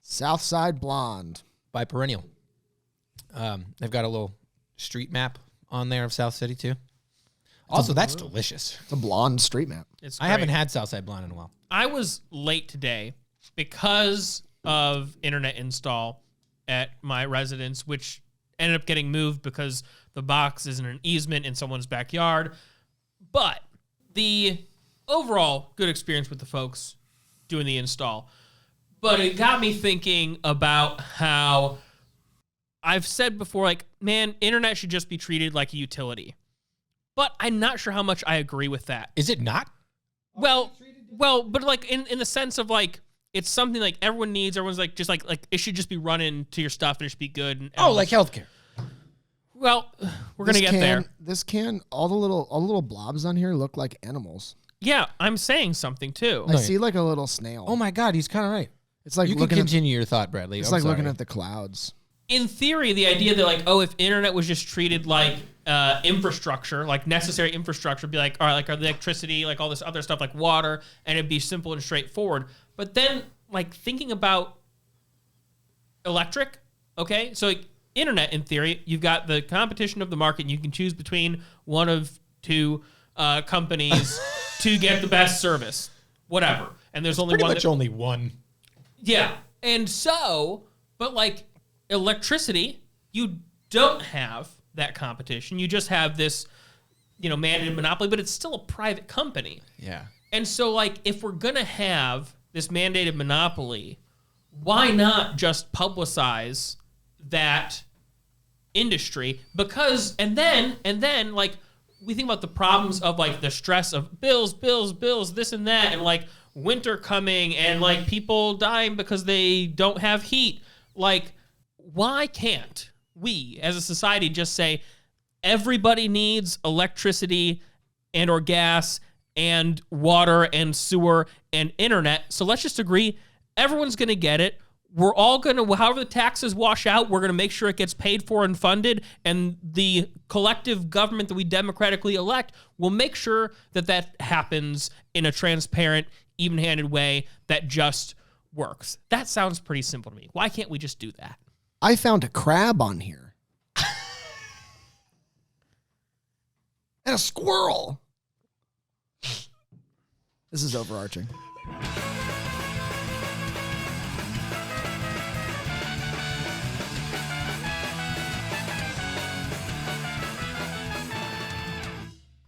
Southside Blonde. By Perennial. They've got a little street map on there of South City, too. Also, that's delicious. It's a blonde street map. It's I great. haven't had Southside Blonde in a while. I was late today because of internet install at my residence, which ended up getting moved because the box is in an easement in someone's backyard. But the overall good experience with the folks doing the install. But it got me thinking about how I've said before, like, man, internet should just be treated like a utility. But I'm not sure how much I agree with that. Is it not? Well, but like in the sense of like it's something like everyone needs. Everyone's like just like it should just be running to your stuff and it should be good. And Like healthcare. Well, we're gonna get there. All the little blobs on here look like animals. Yeah, I'm saying something too. I see like a little snail. Oh my God, he's kind of right. It's like You can looking continue your thought, Bradley. It's I'm like looking sorry. at the clouds. In theory, the idea that like, oh, if internet was just treated like infrastructure, like necessary infrastructure, be like, all right, like our electricity, like all this other stuff, like water, and it'd be simple and straightforward. But then, like thinking about electric, okay, so like internet, in theory, you've got the competition of the market, and you can choose between one of two companies to get the best service, whatever. And there's only Pretty one. much only one. Yeah. And so, but like electricity, you don't have that competition. You just have this, mandated monopoly, but it's still a private company. Yeah. And so like, if we're going to have this mandated monopoly, why not just publicize that industry? Because, and then like, we think about the problems of like the stress of bills, this and that, and like winter coming and like people dying because they don't have heat. Like, why can't we as a society just say everybody needs electricity and or gas and water and sewer and internet? So let's just agree everyone's going to get it. We're all going to, however the taxes wash out, we're going to make sure it gets paid for and funded, and the collective government that we democratically elect will make sure that that happens in a transparent, even-handed way that just works. That sounds pretty simple to me. Why can't we just do that? I found a crab on here. And a squirrel. This is overarching.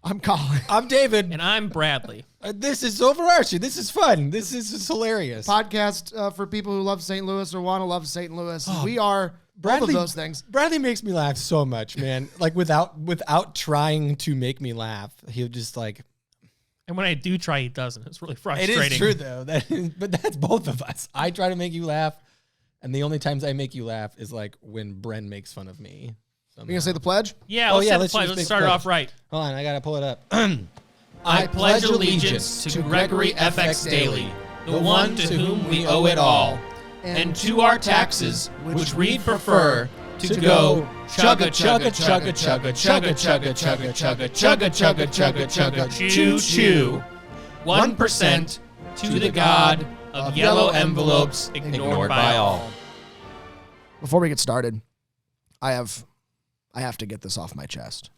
I'm Colin. I'm David. And I'm Bradley. This is overarching. This is fun. This is hilarious. Podcast for people who love St. Louis or want to love St. Louis. We are both of those things. Bradley makes me laugh so much, man. Like without trying to make me laugh, he'll just like. And when I do try, he doesn't. It's really frustrating. It is true though. But that's both of us. I try to make you laugh, and the only times I make you laugh is like when Bren makes fun of me. You gonna say the pledge? Yeah, Oh, let's yeah, say the let's pledge. just Let's make start it pledge. off right. Hold on, I gotta pull it up. I pledge allegiance to Gregory FX Daly, the one to whom we owe it all, and to our taxes, which we prefer to go chugga chugga chugga chugga chugga chugga chugga chugga chugga chugga chugga chugga choo choo. 1% to the god of yellow envelopes ignored by all. Before we get started, I have to get this off my chest.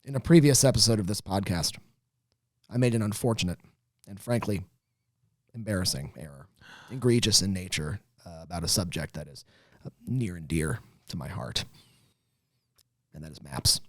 In a previous episode of this podcast, I made an unfortunate and frankly embarrassing error, egregious in nature, about a subject that is near and dear to my heart, and that is maps.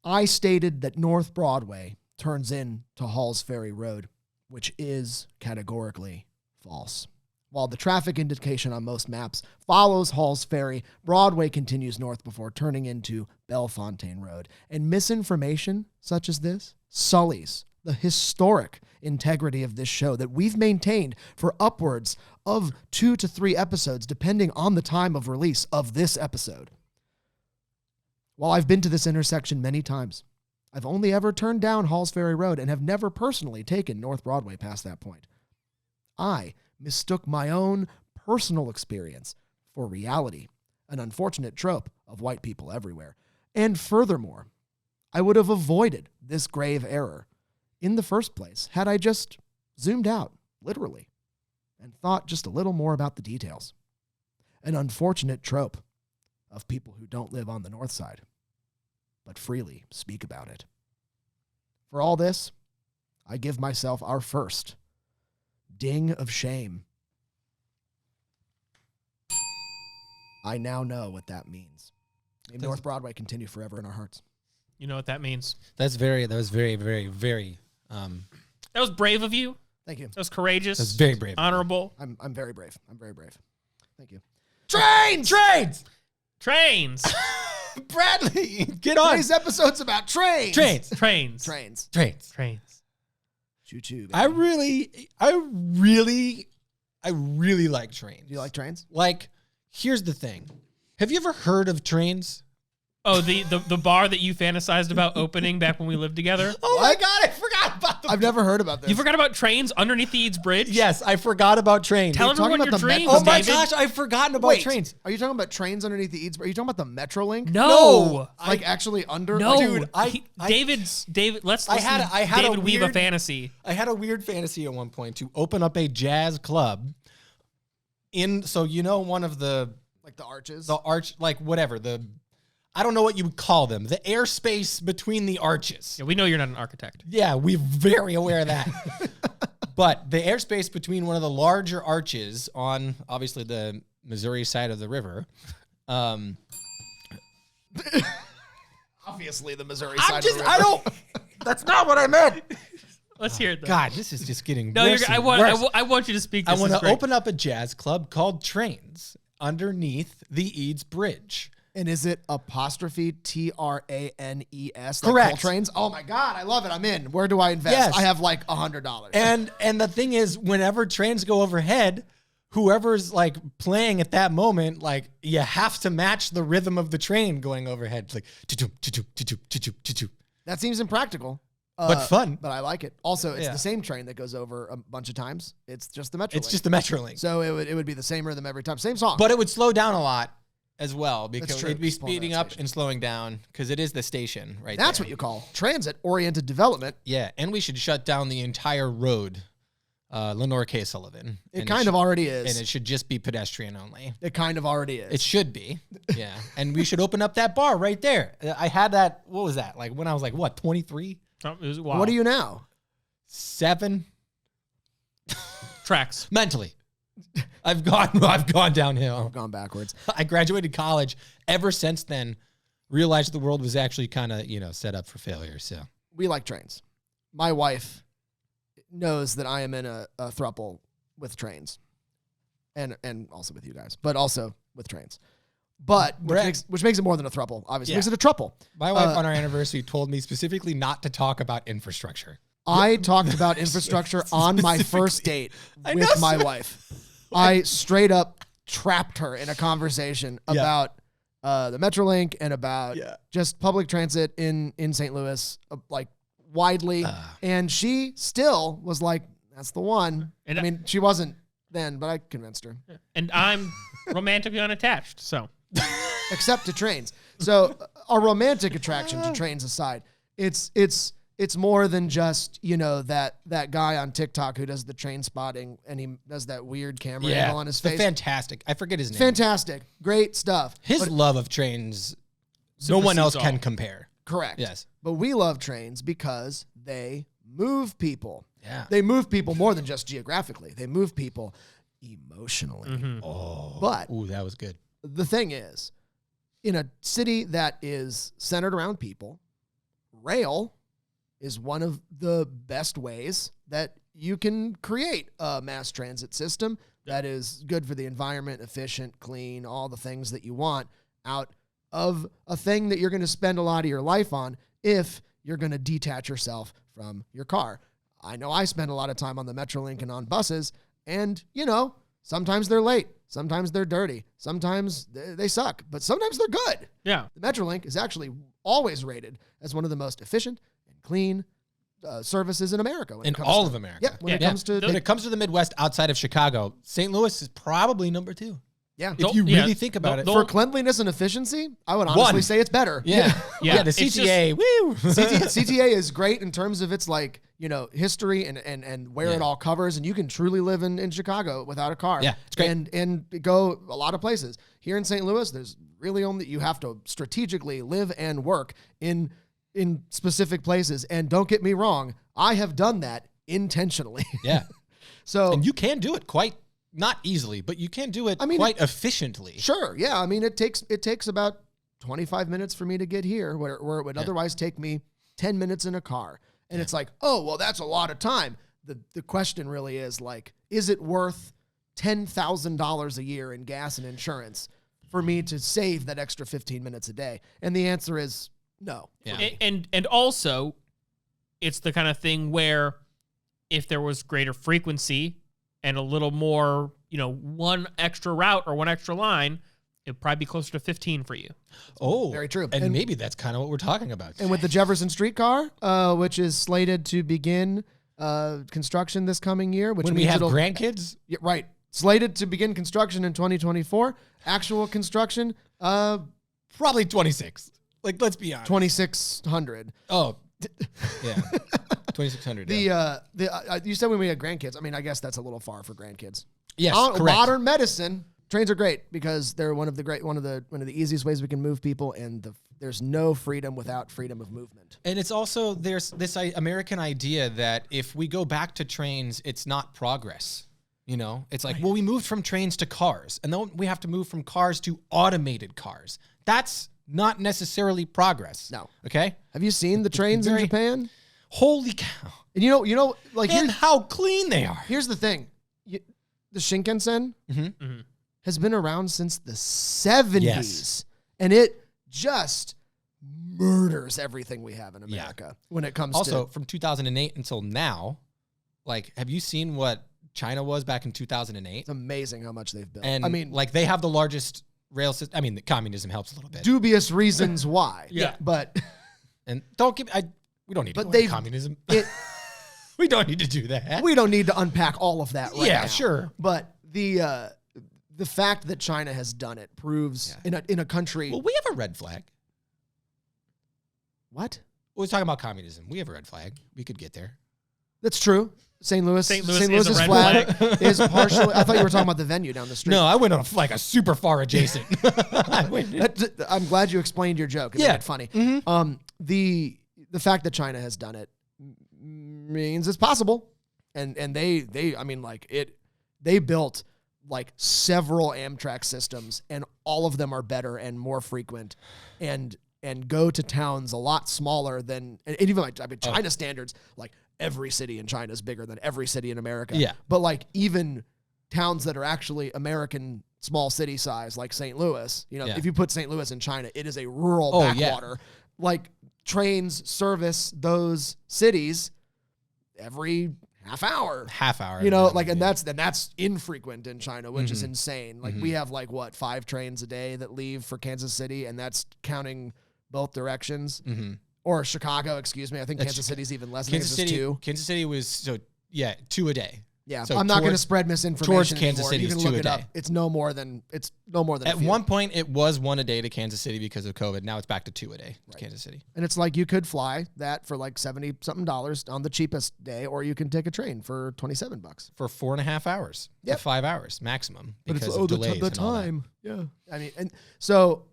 I stated that North Broadway turns into Halls Ferry Road, which is categorically false. While the traffic indication on most maps follows Halls Ferry, Broadway continues north before turning into Bellefontaine Road. And misinformation such as this sullies the historic integrity of this show that we've maintained for upwards of 2 to 3 episodes, depending on the time of release of this episode. While I've been to this intersection many times, I've only ever turned down Halls Ferry Road and have never personally taken North Broadway past that point. I mistook my own personal experience for reality, an unfortunate trope of white people everywhere. And furthermore, I would have avoided this grave error in the first place had I just zoomed out, literally, and thought just a little more about the details. An unfortunate trope of people who don't live on the North Side, but freely speak about it. For all this, I give myself our first ding of shame. I now know what that means. May North Broadway continue forever in our hearts. You know what that means. That was very, very, That was brave of you. Thank you. That was courageous. that's very brave. Honorable. I'm very brave. I'm very brave. Thank you. Trains! Trains. Bradley, get on. Today's episode's about trains. Trains. Trains. Trains. Trains. Trains. Choo-choo, baby. I really like trains. Do you like trains? Like, here's the thing. Have you ever heard of trains? Oh, the bar that you fantasized about opening back when we lived together? Oh my God, I forgot about them. I've never heard about this. You forgot about trains underneath the Eads Bridge? Yes, I forgot about trains. Tell You're talking everyone your about the dreams, Metro- Oh my David. gosh, I've forgotten about Wait, trains. Are you talking about trains underneath the Eads? Are you talking about the Metrolink? No. Like actually under? No. Like, Dude, David, let's I listen had- to I had a David weave a weird- fantasy. I had a weird fantasy at one point to open up a jazz club so you know one of the like the arches. arch, like whatever, I don't know what you would call them, the airspace between the arches. Yeah, we know you're not an architect. Yeah, we're very aware of that. But the airspace between one of the larger arches on obviously the Missouri side of the river. Obviously, the Missouri side. I'm of just, the river. I don't, that's not what I meant. Let's hear it though. God, this is just getting No, worse. I and want worse. I want you to speak. I This want is to great. open up a jazz club called Trains underneath the Eads Bridge. And is it apostrophe TRANES? Correct. Like trains. Oh my God, I love it. I'm in. Where do I invest? Yes. I have like $100. And the thing is, whenever trains go overhead, whoever's like playing at that moment, like you have to match the rhythm of the train going overhead. It's like choo-choo, choo-choo, choo-choo, choo-choo, choo-choo. That seems impractical. But fun. But I like it. Also, it's Yeah. the same train that goes over a bunch of times. It's just the Metrolink. It's just the Metrolink. So it would be the same rhythm every time. Same song. But it would slow down a lot as well because true. it'd be Just pulling speeding that up station. and slowing down because it is the station right That's there. what you call transit-oriented development. Yeah, and we should shut down the entire road, Lenore K. Sullivan. It And kind of already is. And it should just be pedestrian only. It kind of already is. It should be, yeah. And we should open up that bar right there. I had that. What was that? Like when I was like what, 23, Oh, it was, wow. What are you now? 7 Tracks. mentally? I've gone downhill. Gone backwards. I graduated college. Ever since then, realized the world was actually kind of set up for failure. So We like trains. My wife knows that I am in a throuple with trains, and also with you guys, but also with trains. But which makes it more than a throuple. Obviously, Yeah. makes it a trouple. my wife on our anniversary told me specifically not to talk about infrastructure. I talked about infrastructure on my first date I with know, my so- wife. I straight up trapped her in a conversation about the Metrolink and about just public transit in St. Louis, like widely. And she still was like, that's the one. And I mean, she wasn't then, but I convinced her. And I'm romantically unattached. So Except to trains. So a romantic attraction to trains aside, it's more than just, that guy on TikTok who does the train spotting and he does that weird camera angle on his face. Fantastic. I forget his name. Fantastic. Great stuff. His love of trains, no one else supersedes can all. compare. Correct. Yes. But we love trains because they move people. Yeah. They move people more than just geographically. They move people emotionally. Mm-hmm. Oh. But Ooh, that was good. the thing is, in a city that is centered around people, rail is one of the best ways that you can create a mass transit system that is good for the environment, efficient, clean, all the things that you want out of a thing that you're going to spend a lot of your life on if you're going to detach yourself from your car. I know I spend a lot of time on the Metrolink and on buses, and, sometimes they're late. Sometimes they're dirty. Sometimes they suck, but sometimes they're good. yeah. The Metrolink is actually always rated as one of the most efficient and clean services in America. In all of America. Yeah, when it comes to... When it comes to the Midwest outside of Chicago, St. Louis is probably number 2. yeah. If you really think about it. For cleanliness and efficiency, I would honestly say it's better. Yeah. Yeah, The it's CTA. Woo. CTA is great in terms of its like history and where Yeah. it all covers, and you can truly live in Chicago without a car. Yeah, it's great. And go a lot of places. Here in St. Louis, there's really only, you have to strategically live and work in specific places. And don't get me wrong, I have done that intentionally. Yeah. So And you can do it quite, not easily, but you can do it quite efficiently. sure, yeah. I mean, it takes about 25 minutes for me to get here, where it would otherwise take me 10 minutes in a car. And it's like, oh, well, that's a lot of time. The question really is like, is it worth $10,000 a year in gas and insurance for me to save that extra 15 minutes a day? And the answer is no. Yeah. And also, it's the kind of thing where if there was greater frequency and a little more, one extra route or one extra line, it'd probably be closer to 15 for you. Oh, Very true. And, And- maybe that's kind of what we're talking about. And with the Jefferson streetcar, which is slated to begin construction this coming year, which when we means have it'll- grandkids, Yeah, right. Slated to begin construction in 2024. Actual construction, probably 26. Like, let's be honest. 2600. Oh, yeah. 2,600. yeah. You said when we had grandkids. I mean, I guess that's a little far for grandkids. Yes, correct. Modern medicine. Trains are great because they're one of the easiest ways we can move people, and there's no freedom without freedom of movement. And it's also, there's this American idea that if we go back to trains, it's not progress. It's like, well, we moved from trains to cars, and then we have to move from cars to automated cars. That's not necessarily progress. No. Okay? Have you seen the trains in very- Japan? Holy cow. And like And how clean they are. here's the thing. The Shinkansen has been around since the 70s. Yes. And it just murders everything we have in America when it comes Also, to... from 2008 until now, have you seen what China was back in 2008? It's amazing how much they've built. And I mean, they have the largest rail system. I mean, the communism helps a little bit. dubious reasons why. Yeah. But And we don't need to But go into they've- communism. it, We don't need to do that. we don't need to unpack all of that right Yeah, now. sure. But the fact that China has done it proves in a country... Well, we have a red flag. What? We was talking about communism. We have a red flag. We could get there. That's true. St. Louis St. Louis is a Louis's red flag is partially... I thought you were talking about the venue down the street. No, I went on a super far adjacent. I'm glad you explained your joke. It made Yeah. it funny. The fact that China has done it means it's possible, and they built like several Amtrak systems, and all of them are better and more frequent, and go to towns a lot smaller than, and even China standards, like every city in China is bigger than every city in America. Yeah. But like even towns that are actually American small city size, like St. Louis, Yeah. if you put St. Louis in China, it is a rural Oh, yeah. backwater. Like trains service those cities every half hour. Half hour. And that's infrequent in China, which Mm-hmm. is insane. Like we have 5 trains a day that leave for Kansas City, and that's counting both directions. Mm-hmm. Or Chicago, excuse me. I think That's Kansas City's even less. Kansas I think it's City. 2. Kansas City was 2 a day. Yeah, So I'm not going to towards- spread misinformation towards Kansas anymore. City You is can 2 look a it up. day. It's no more than a At few. one point, it was 1 a day to Kansas City because of COVID. Now it's back to 2 a day to Kansas City. And it's like you could fly that for like $70 something on the cheapest day, or you can take a train for $27. For 4.5 hours Yep. to 5 hours maximum But because it's of the delays and all that. time. Yeah. I mean, and so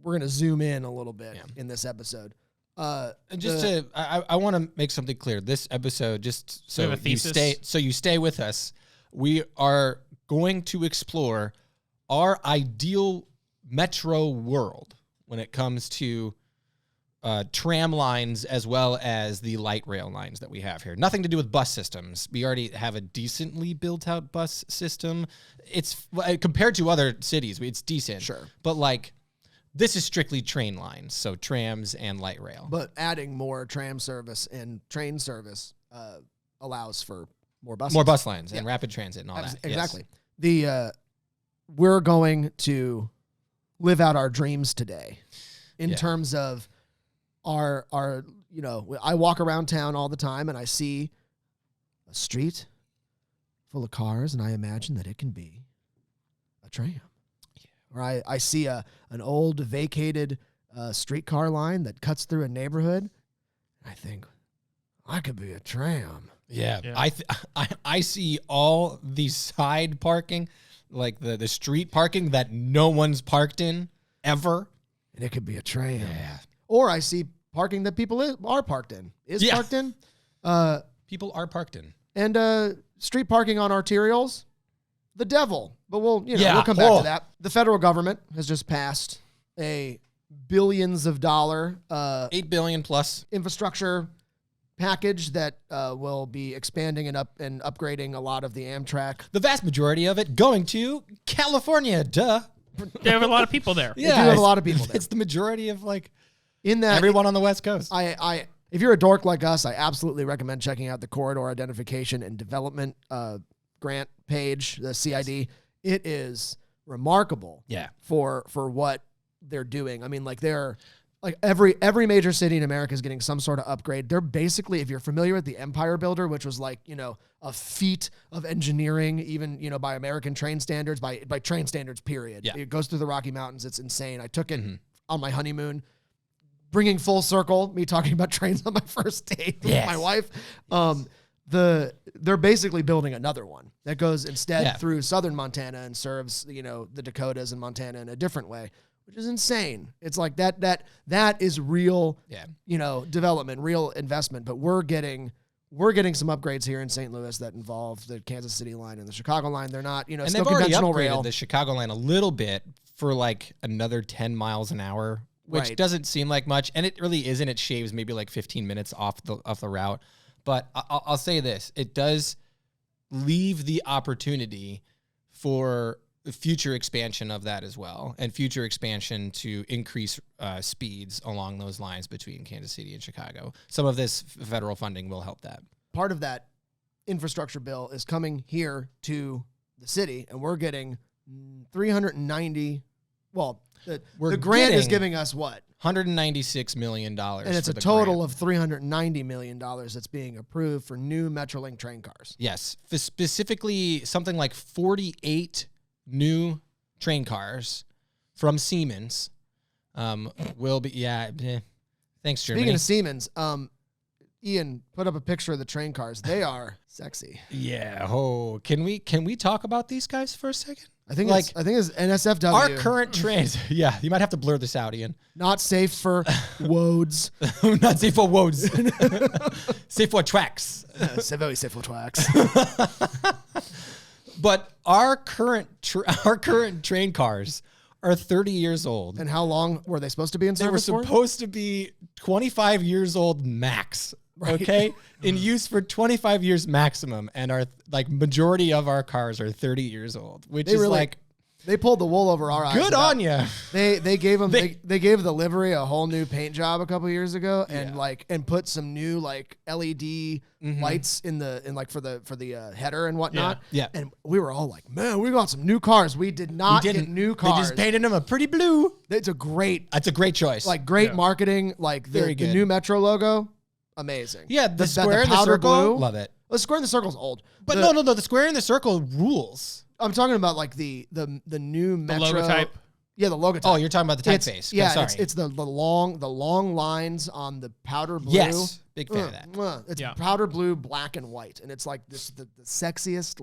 we're gonna zoom in a little bit Yeah. in this episode. And just I want to make something clear. This episode, just so We have a thesis? you stay with us. We are going to explore our ideal metro world when it comes to tram lines as well as the light rail lines that we have here. Nothing to do with bus systems. We already have a decently built out bus system. It's compared to other cities, it's decent. Sure. But this is strictly train lines, so trams and light rail. But adding more tram service and train service allows for more buses. More bus lines and rapid transit and all that. Exactly. We're going to live out our dreams today in Yeah. terms of our I walk around town all the time and I see a street full of cars and I imagine that it can be a tram. Or I see an old vacated streetcar line that cuts through a neighborhood. I think, I could be a tram. Yeah. Yeah. I see all the side parking, like the street parking that no one's parked in ever. And it could be a tram. Yeah. Or I see parking that people are parked in. Yeah. Parked in. People are parked in. And street parking on arterials, the devil. But we'll come back Oh. to that. The federal government has just passed a billions of dollar $8 billion plus. infrastructure package that will be expanding and upgrading a lot of the Amtrak. The vast majority of it going to California. Duh. They have a lot of people there. They do have a lot of people there. It's the majorant of like In that, everyone on the West Coast. if you're a dork like us, I absolutely recommend checking out the Corridor Identification and Development grant page, the CID. It is remarkable. Yeah. For what they're doing. I mean, like every major city in America is getting some sort of upgrade. They're basically, if you're familiar with the Empire Builder, which was like, a feat of engineering, even, by American train standards, by train standards, period. Yeah. It goes through the Rocky Mountains. It's insane. I took it on my honeymoon, bringing full circle, me talking about trains on my first date with my wife. They're basically building another one that goes instead through southern Montana and serves, the Dakotas and Montana in a different way, which is insane. It's like that is real, development, real investment. But we're getting some upgrades here in St. Louis that involve the Kansas City line and the Chicago line. They're not, and still they've already conventional upgraded rail. the Chicago line a little bit for like another 10 miles an hour, which doesn't seem like much, and it really isn't. It shaves maybe like 15 minutes off the route. But I'll say this: it does leave the opportunity for future expansion of that as well, and future expansion to increase speeds along those lines between Kansas City and Chicago. Some of this federal funding will help that. Part of that infrastructure bill is coming here to the city, and we're getting 390. Well, the grant is giving us what? $196 million. And it's a total of $390 million that's being approved for new Metrolink train cars. Yes. Specifically, something like 48 new train cars from Siemens will be, thanks, Germany. Speaking of Siemens, Ian, put up a picture of the train cars. They are sexy. Yeah. Oh, can we talk about these guys for a second? I think it's NSFW. Our current trains. Yeah, you might have to blur this out, Ian. Not safe for woads. Not safe for woads. Safe for tracks. Very safe for tracks. But our current train cars are 30 years old. And how long were they supposed to be in They were service for? supposed to be 25 years old max. Okay, in use for 25 years maximum, and our majority of our cars are 30 years old, which is they pulled the wool over our eyes. good on you. They gave them they gave the livery a whole new paint job a couple years ago, and put some new LED lights in for the header and whatnot. Yeah. And we were all like, man, we got some new cars. We did not get new cars. They just painted them a pretty blue. It's a great choice. Great marketing. Very the good. new Metro logo. Amazing. Yeah, the square in the circle, blue, love it. The square in the circle's old. But no, the square in the circle rules. I'm talking about the new Metro. The logotype. Yeah, the logotype. Oh, you're talking about the typeface. Yeah, sorry. it's the long lines on the powder blue. Yes, big fan of that. It's powder blue, black and white, and it's like this the sexiest.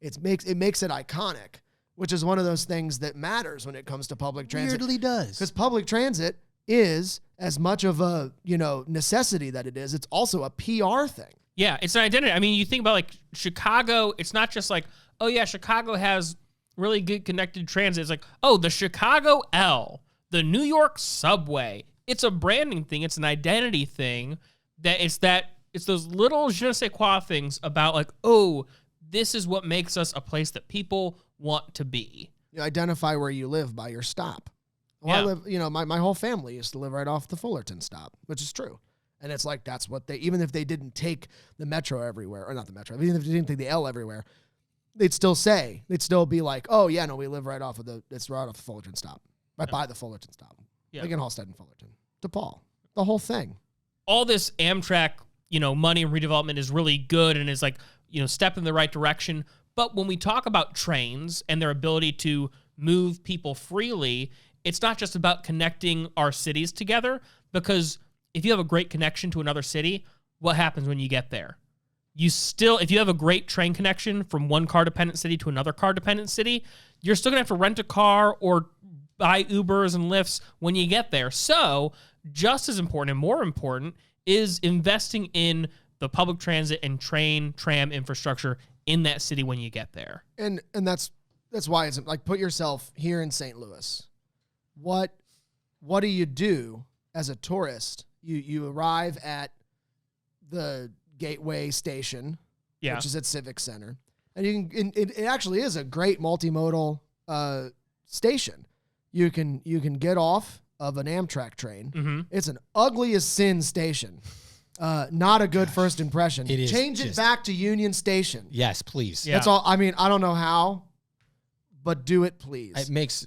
It makes it iconic, which is one of those things that matters when it comes to public transit. Weirdly does. Because public transit is as much of a necessity that it is. It's also a PR thing. Yeah, it's an identity. I mean, you think about Chicago, it's not just oh yeah, Chicago has really good connected transit. It's the Chicago L, the New York subway. It's a branding thing. It's an identity thing. It's those little je ne sais quoi things about this is what makes us a place that people want to be. You identify where you live by your stop. Well, I live, my whole family used to live right off the Fullerton stop, which is true. And it's that's what even if they didn't take the Metro everywhere, or not the Metro, even if they didn't take the L everywhere, they'd still be oh yeah, no, we live right off of it's right off the Fullerton stop, right by the Fullerton stop. Yeah. Like in Halstead and Fullerton, DePaul, the whole thing. All this Amtrak, money and redevelopment is really good and is step in the right direction. But when we talk about trains and their ability to move people freely, it's not just about connecting our cities together, because if you have a great connection to another city, what happens when you get there. You still, if you have a great train connection from one car-dependent city to another car-dependent city, you're still going to have to rent a car or buy Ubers and Lyfts when you get there. So just as important and more important is investing in the public transit and tram infrastructure in that city when you get there. And that's why it's like, put yourself here in St. Louis. What do you do as a tourist? You arrive at the Gateway Station, which is at Civic Center, and you can. It actually is a great multimodal station. You can get off of an Amtrak train. Mm-hmm. It's an ugly as sin station. Not a good first impression. It is Change it back to Union Station. Yes, please. Yeah. That's all. I mean, I don't know how, but do it, please. It makes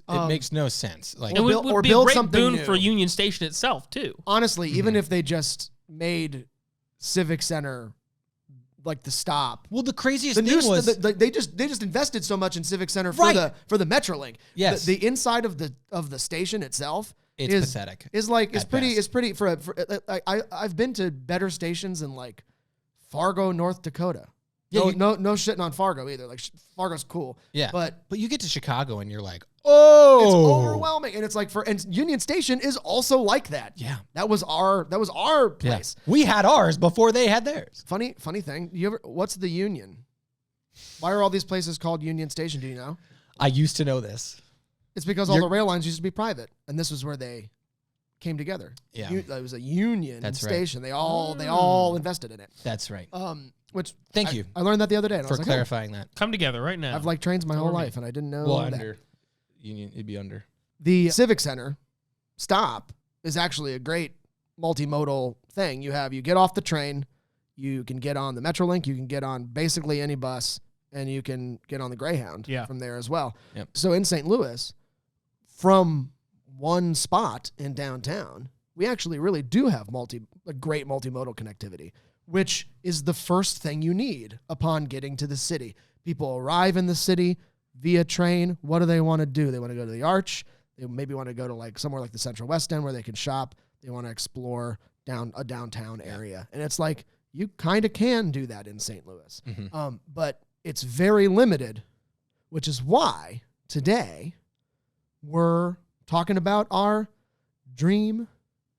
no sense. Like It would, or be build a great something boon new. for Union Station itself, too. Honestly, even if they just made Civic Center like the stop. well, the craziest The thing new was they just invested so much in Civic Center for Right. the Metrolink. Yes. The inside of the station itself It's is pathetic Is like at pretty best. I've been to better stations in like Fargo, North Dakota. Yeah, no shitting on Fargo either. Like Fargo's cool. yeah, But but you get to Chicago and you're like, it's oh, overwhelming, and it's like and Union Station is also like that. Yeah. that was our Yeah. place. We had ours before they had theirs. Funny thing. What's the Union? Why are all these places called Union Station? Do you know? I used to know this. It's because all the rail lines used to be private, and this was where they came together. Yeah. It was a union That's right. station. They all invested in it. That's right. Which Thank you I learned that the other day, and I for was like, clarifying that. Come together right now. I've liked trains my whole life, and I didn't know Well, that. under Union, it'd be under. The Civic Center stop is actually a great multimodal thing. You get off the train, you can get on the Metrolink, you can get on basically any bus, and you can get on the Greyhound from there as well. Yep. So in St. Louis, from one spot in downtown, we actually really do have a great multimodal connectivity, which is the first thing you need upon getting to the city. People arrive in the city via train. What do they want to do? They want to go to the Arch. They maybe want to go to like somewhere like the Central West End where they can shop. They want to explore a downtown area. And it's like, you kind of can do that in St. Louis. Mm-hmm. But it's very limited, which is why today we're talking about our dream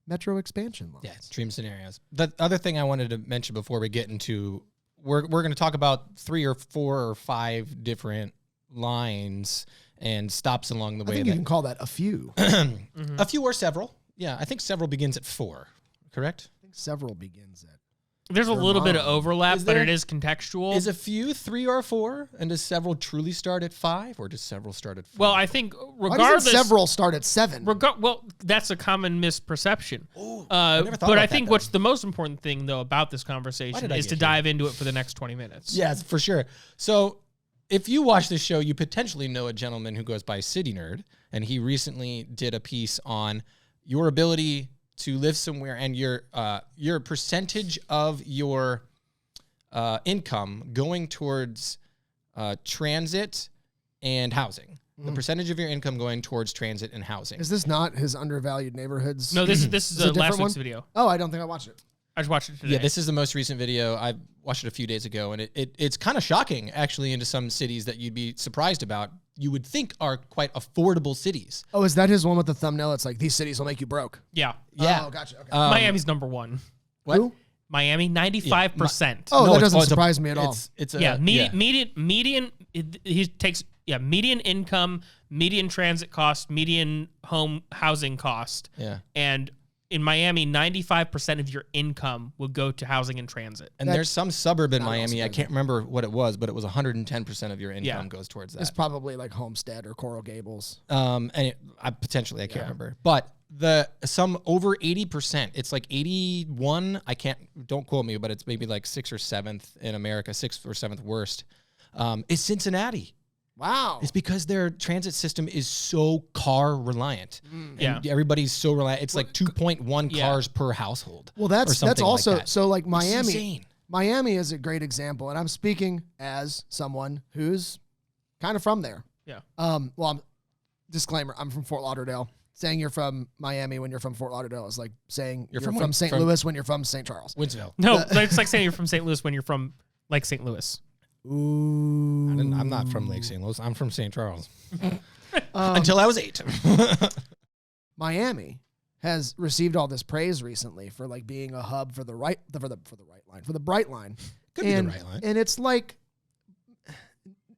metro expansion lines. Yeah, dream scenarios. The other thing I wanted to mention before we get into, we're going to talk about 3 or 4 or 5 different lines and stops along the I way. think you can call that a few. A few or several. Yeah, I think several begins at 4. Correct? I think several begins at. There's a little bit of overlap, Is but there- it is contextual. Is a few 3 or 4, and does several truly start at 5, or does several start at 4? well, I think Why regardless. doesn't several start at 7? Well, that's a common misperception. I never thought but about I that, think though. what's the most important thing, though, about this Why conversation did I is get to here? dive into it for the next 20 minutes. Yes, for sure. So if you watch this show, you potentially know a gentleman who goes by City Nerd, and he recently did a piece on your ability to live somewhere and your percentage of your income going towards transit and housing. The percentage of your income going towards transit and housing. Is this not his undervalued neighborhoods? No, this is Is it a last different week's one? video. Oh, I don't think I watched it. I just watched it today. Yeah, this is the most recent video. I watched it a few days ago, and it's kind of shocking, actually, into some cities that you'd be surprised about. You would think are quite affordable cities. Oh, is that his one with the thumbnail? It's like, these cities will make you broke. Yeah. Yeah. Oh, gotcha. Okay. Miami's number 1. What? Who? Miami, 95%. Oh, that it's- doesn't it's a- surprise me at all. It's a, Yeah, median. He takes median income, median transit cost, median home housing cost. Yeah. And in Miami, 95% of your income will go to housing and transit. And there's some suburb in not Miami, I also can't remember what it was, but it was 110% of your income Yeah. goes towards It's that. probably like Homestead or Coral Gables. And I can't remember. But some over 80%, it's like 81, don't quote me, but it's maybe like 6th or 7th in America, 6th or 7th worst, is Cincinnati. Wow. It's because their transit system is so car reliant. Yeah. And everybody's so reliant. It's like 2.1 Yeah. cars per household. Well, or that's something like also that. so like Miami. insane. Miami is a great example, and I'm speaking as someone who's kind of from there. Yeah. Disclaimer: I'm from Fort Lauderdale. saying you're from Miami when you're from Fort Lauderdale is like saying you're from Win- St. Louis when you're from St. Charles. Winsville. No, it's like saying you're from St. Louis when you're from like St. Louis. Ooh. I'm not from Lake St. Louis. I'm from St. Charles. Until I was 8. Miami has received all this praise recently for like being a hub for the Bright Line. Could be the right line. And it's like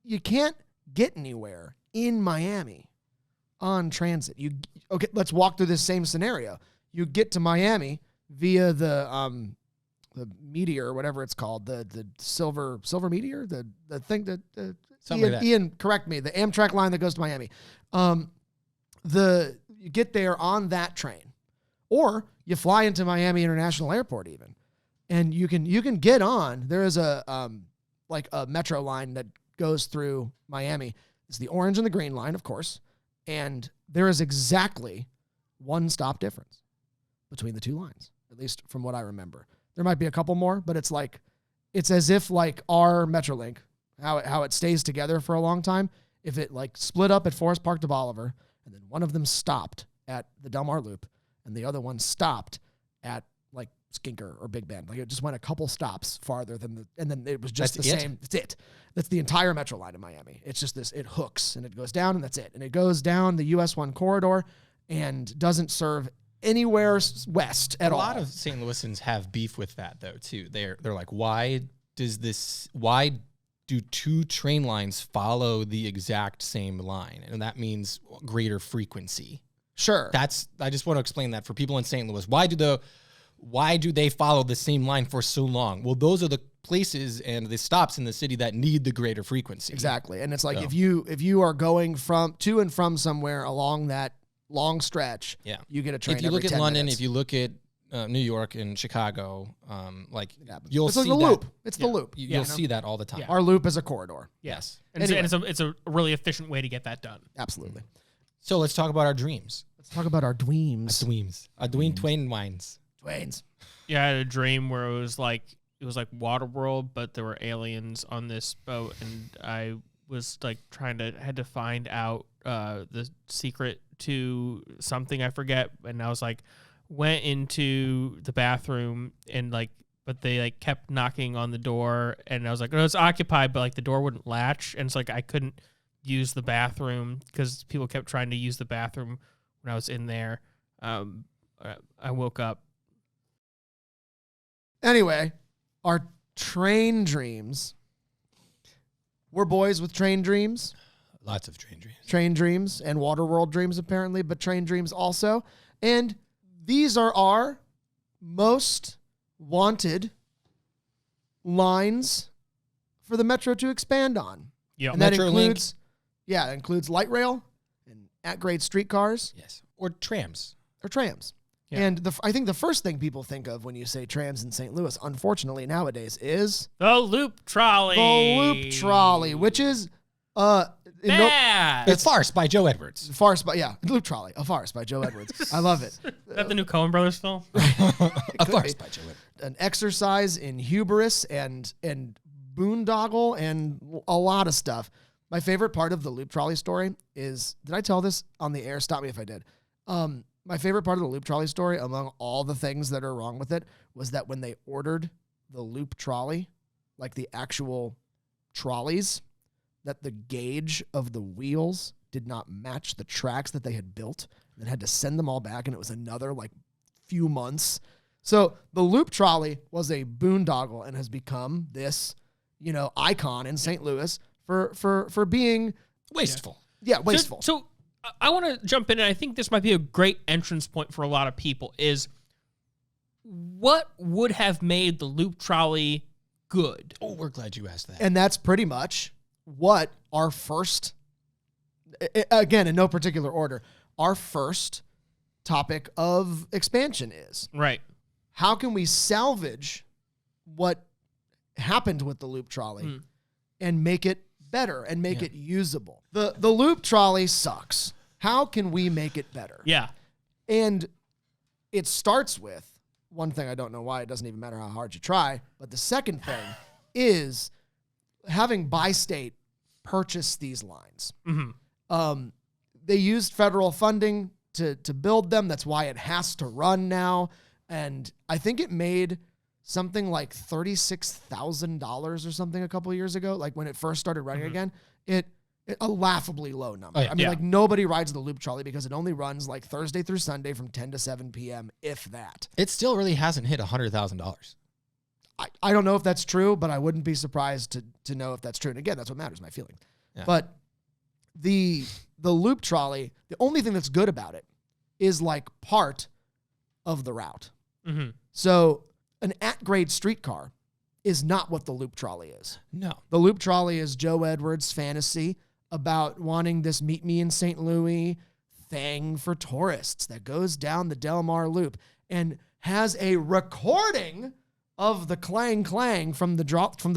you can't get anywhere in Miami on transit. Let's walk through this same scenario. You get to Miami via the Meteor or whatever it's called, the silver meteor, the thing that Something like that. Ian, correct me, the Amtrak line that goes to Miami. You get there on that train, or you fly into Miami International Airport even, and you can get on. There is a metro line that goes through Miami. It's the orange and the green line, of course, and there is exactly one stop difference between the two lines, at least from what I remember. There might be a couple more, but it's as if like our Metrolink, how it stays together for a long time. If it like split up at Forest Park to Bolivar, and then one of them stopped at the Del Mar Loop, and the other one stopped at like Skinker or Big Bend. Like it just went a couple stops farther and then it was just That's the it? same. That's it. That's the entire Metro line in Miami. It's just this, it hooks and it goes down and that's it. And it goes down the US 1 corridor and doesn't serve anywhere west at all. A lot of St. Louisans have beef with that though too. They're like, why do two train lines follow the exact same line? And that means greater frequency. Sure. I just want to explain that for people in St. Louis. Why do they follow the same line for so long? Well, those are the places and the stops in the city that need the greater frequency. Exactly. And it's like So. if you are going to and from somewhere along that long stretch, Yeah. you get a train. If you look every at 10 London, minutes. if you look at New York and Chicago, you'll it's see like the that. loop. It's the loop. You'll see that all the time. Yeah. Our loop is a corridor. Yes. And, Anyway. it's a really efficient way to get that done. Absolutely. So let's talk about our dreams. Let's talk about our dweems. Dweems. Dwayne Twain wines. Dwayne's. Yeah, I had a dream where it was like Waterworld, but there were aliens on this boat, and I was like had to find out the secret to something I forget, and I was like went into the bathroom and but they like kept knocking on the door, and I was like, oh, it's occupied, but like the door wouldn't latch, and it's like I couldn't use the bathroom because people kept trying to use the bathroom when I was in there. I woke up. Anyway, our train dreams. We're boys with train dreams. Lots of train dreams. Train dreams and Waterworld dreams apparently, but train dreams also. And these are our most wanted lines for the Metro to expand on. Yeah, And that Metrolink. includes light rail and at-grade streetcars Yes. Or trams. or trams. Yeah. And I think the first thing people think of when you say trams in St. Louis, unfortunately nowadays, is the loop trolley. the loop trolley, which is Bad. It's Farce by Joe Edwards. farce loop trolley, a farce by Joe Edwards. I love it. Is that the new Coen Brothers film? A Farce by Joe Edwards. An exercise in hubris and boondoggle and a lot of stuff. My favorite part of the loop trolley story is, did I tell this on the air? Stop me if I did. My favorite part of the loop trolley story, among all the things that are wrong with it, was that when they ordered the loop trolley, like the actual trolleys, that the gauge of the wheels did not match the tracks that they had built, and had to send them all back, and it was another like few months. So the loop trolley was a boondoggle and has become this, icon in St. Louis for being Wasteful. wasteful. So I want to jump in, and I think this might be a great entrance point for a lot of people, is what would have made the loop trolley good? Oh, we're glad you asked that. And that's pretty much what our first, again, in no particular order, our first topic of expansion is. Right. How can we salvage what happened with the loop trolley and make it better and make it usable? The loop trolley sucks. How can we make it better? Yeah. And it starts with one thing. I don't know why. It doesn't even matter how hard you try. But the second thing is having Bi-State purchase these lines. Mm-hmm. They used federal funding to build them. That's why it has to run now. And I think it made something like $36,000 or something a couple of years ago. Like when it first started running again, it a laughably low number. Oh, yeah. I mean, Yeah. like nobody rides the loop trolley because it only runs like Thursday through Sunday from 10 to 7 p.m. if that. It still really hasn't hit $100,000. I don't know if that's true, but I wouldn't be surprised to know if that's true. And again, that's what matters, my feeling. Yeah. But the loop trolley, the only thing that's good about it is like part of the route. Mm-hmm. So an at-grade streetcar is not what the loop trolley is. No. The loop trolley is Joe Edwards' fantasy about wanting this meet me in St. Louis thing for tourists that goes down the Del Mar Loop and has a recording of the clang clang from the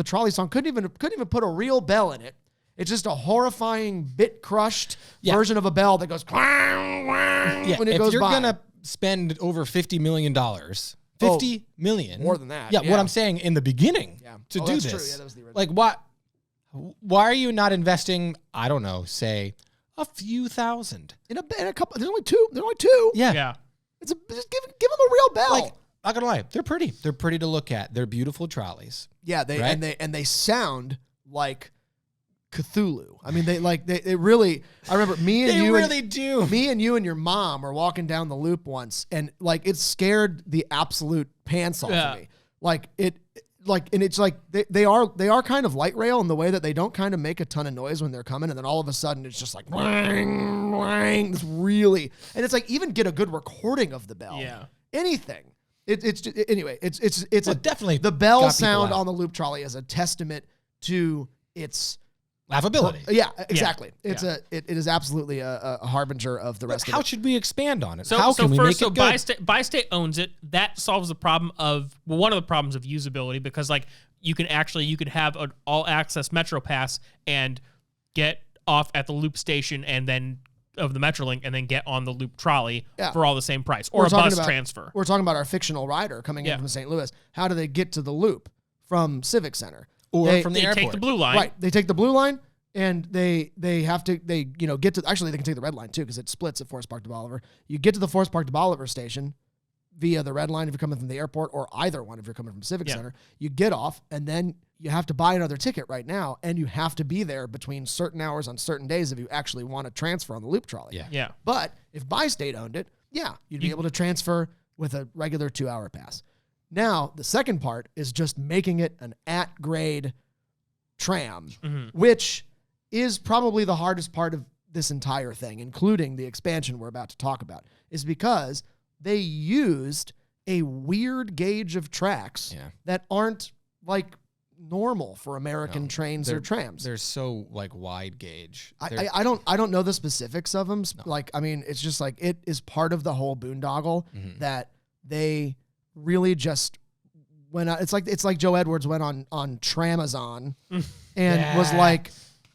trolley song. Couldn't even put a real bell in it. It's just a horrifying bit crushed version of a bell that goes clang clang Yeah, when it if goes you're by. gonna spend over $50 million, $50 million, more than that, Yeah, yeah. what I'm saying in the beginning Yeah. to Oh, do that's this, true. Yeah, that was the original. like what? Why are you not investing? I don't know, say a few thousand. in a couple, there's only two. Yeah, Yeah. Just give them a real bell. like not gonna lie, they're pretty. They're pretty to look at. They're beautiful trolleys. Yeah, they Right? and they sound like Cthulhu. I mean, they really. I remember me and They you really do. Me and you and your mom were walking down the loop once, and like it scared the absolute pants off Yeah. of me. And it's like they are kind of light rail in the way that they don't kind of make a ton of noise when they're coming, and then all of a sudden it's just like wang, wang. It's really, and it's like even get a good recording of the bell. Yeah. Anything. Anyway. It's Well, definitely the bell got people sound out. on the loop trolley is a testament to its. Laughability. Yeah, exactly. Yeah. It is absolutely a harbinger of the rest How of it. should we expand on it? So, How so can we first, make it good? Bi-State owns it. That solves the problem of one of the problems of usability because like you could have an all access Metro Pass and get off at the loop station and then of the Metrolink and then get on the loop trolley Yeah. for all the same price or We're a talking bus about- transfer. We're talking about our fictional rider coming Yeah. in from St. Louis. How do they get to the loop from Civic Center? Or from the They airport. take the blue line. Right. They take the blue line and they have to get to, actually they can take the red line too because it splits at Forest Park to Bolivar. You get to the Forest Park to Bolivar station via the red line if you're coming from the airport or either one if you're coming from Civic Yeah. Center. You get off and then you have to buy another ticket right now and you have to be there between certain hours on certain days if you actually want to transfer on the loop trolley. Yeah. Yeah. But if Bi-State owned it, yeah, you'd be able to transfer with a regular 2-hour pass. Now, the second part is just making it an at-grade tram, which is probably the hardest part of this entire thing, including the expansion we're about to talk about, is because they used a weird gauge of tracks Yeah. that aren't like normal for American trains or trams. They're so like wide gauge. I don't know the specifics of them. Like, I mean, it's just like it is part of the whole boondoggle that they really just went out. It's like Joe Edwards went on Tramazon and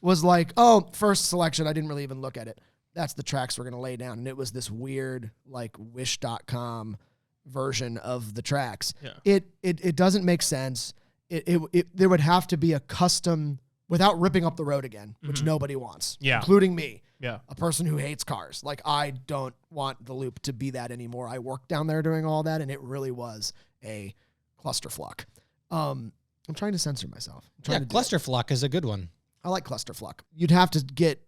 was like, oh, first selection. I didn't really even look at it. That's the tracks we're going to lay down. And it was this weird like wish.com version of the tracks. Yeah. It doesn't make sense. There would have to be a custom without ripping up the road again, which nobody wants, Yeah. including me, Yeah. a person who hates cars. Like, I don't want the loop to be that anymore. I worked down there doing all that, and it really was a clusterfuck. I'm trying to censor myself. I'm trying Yeah, to do it. clusterfuck is a good one. I like clusterfuck. You'd have to get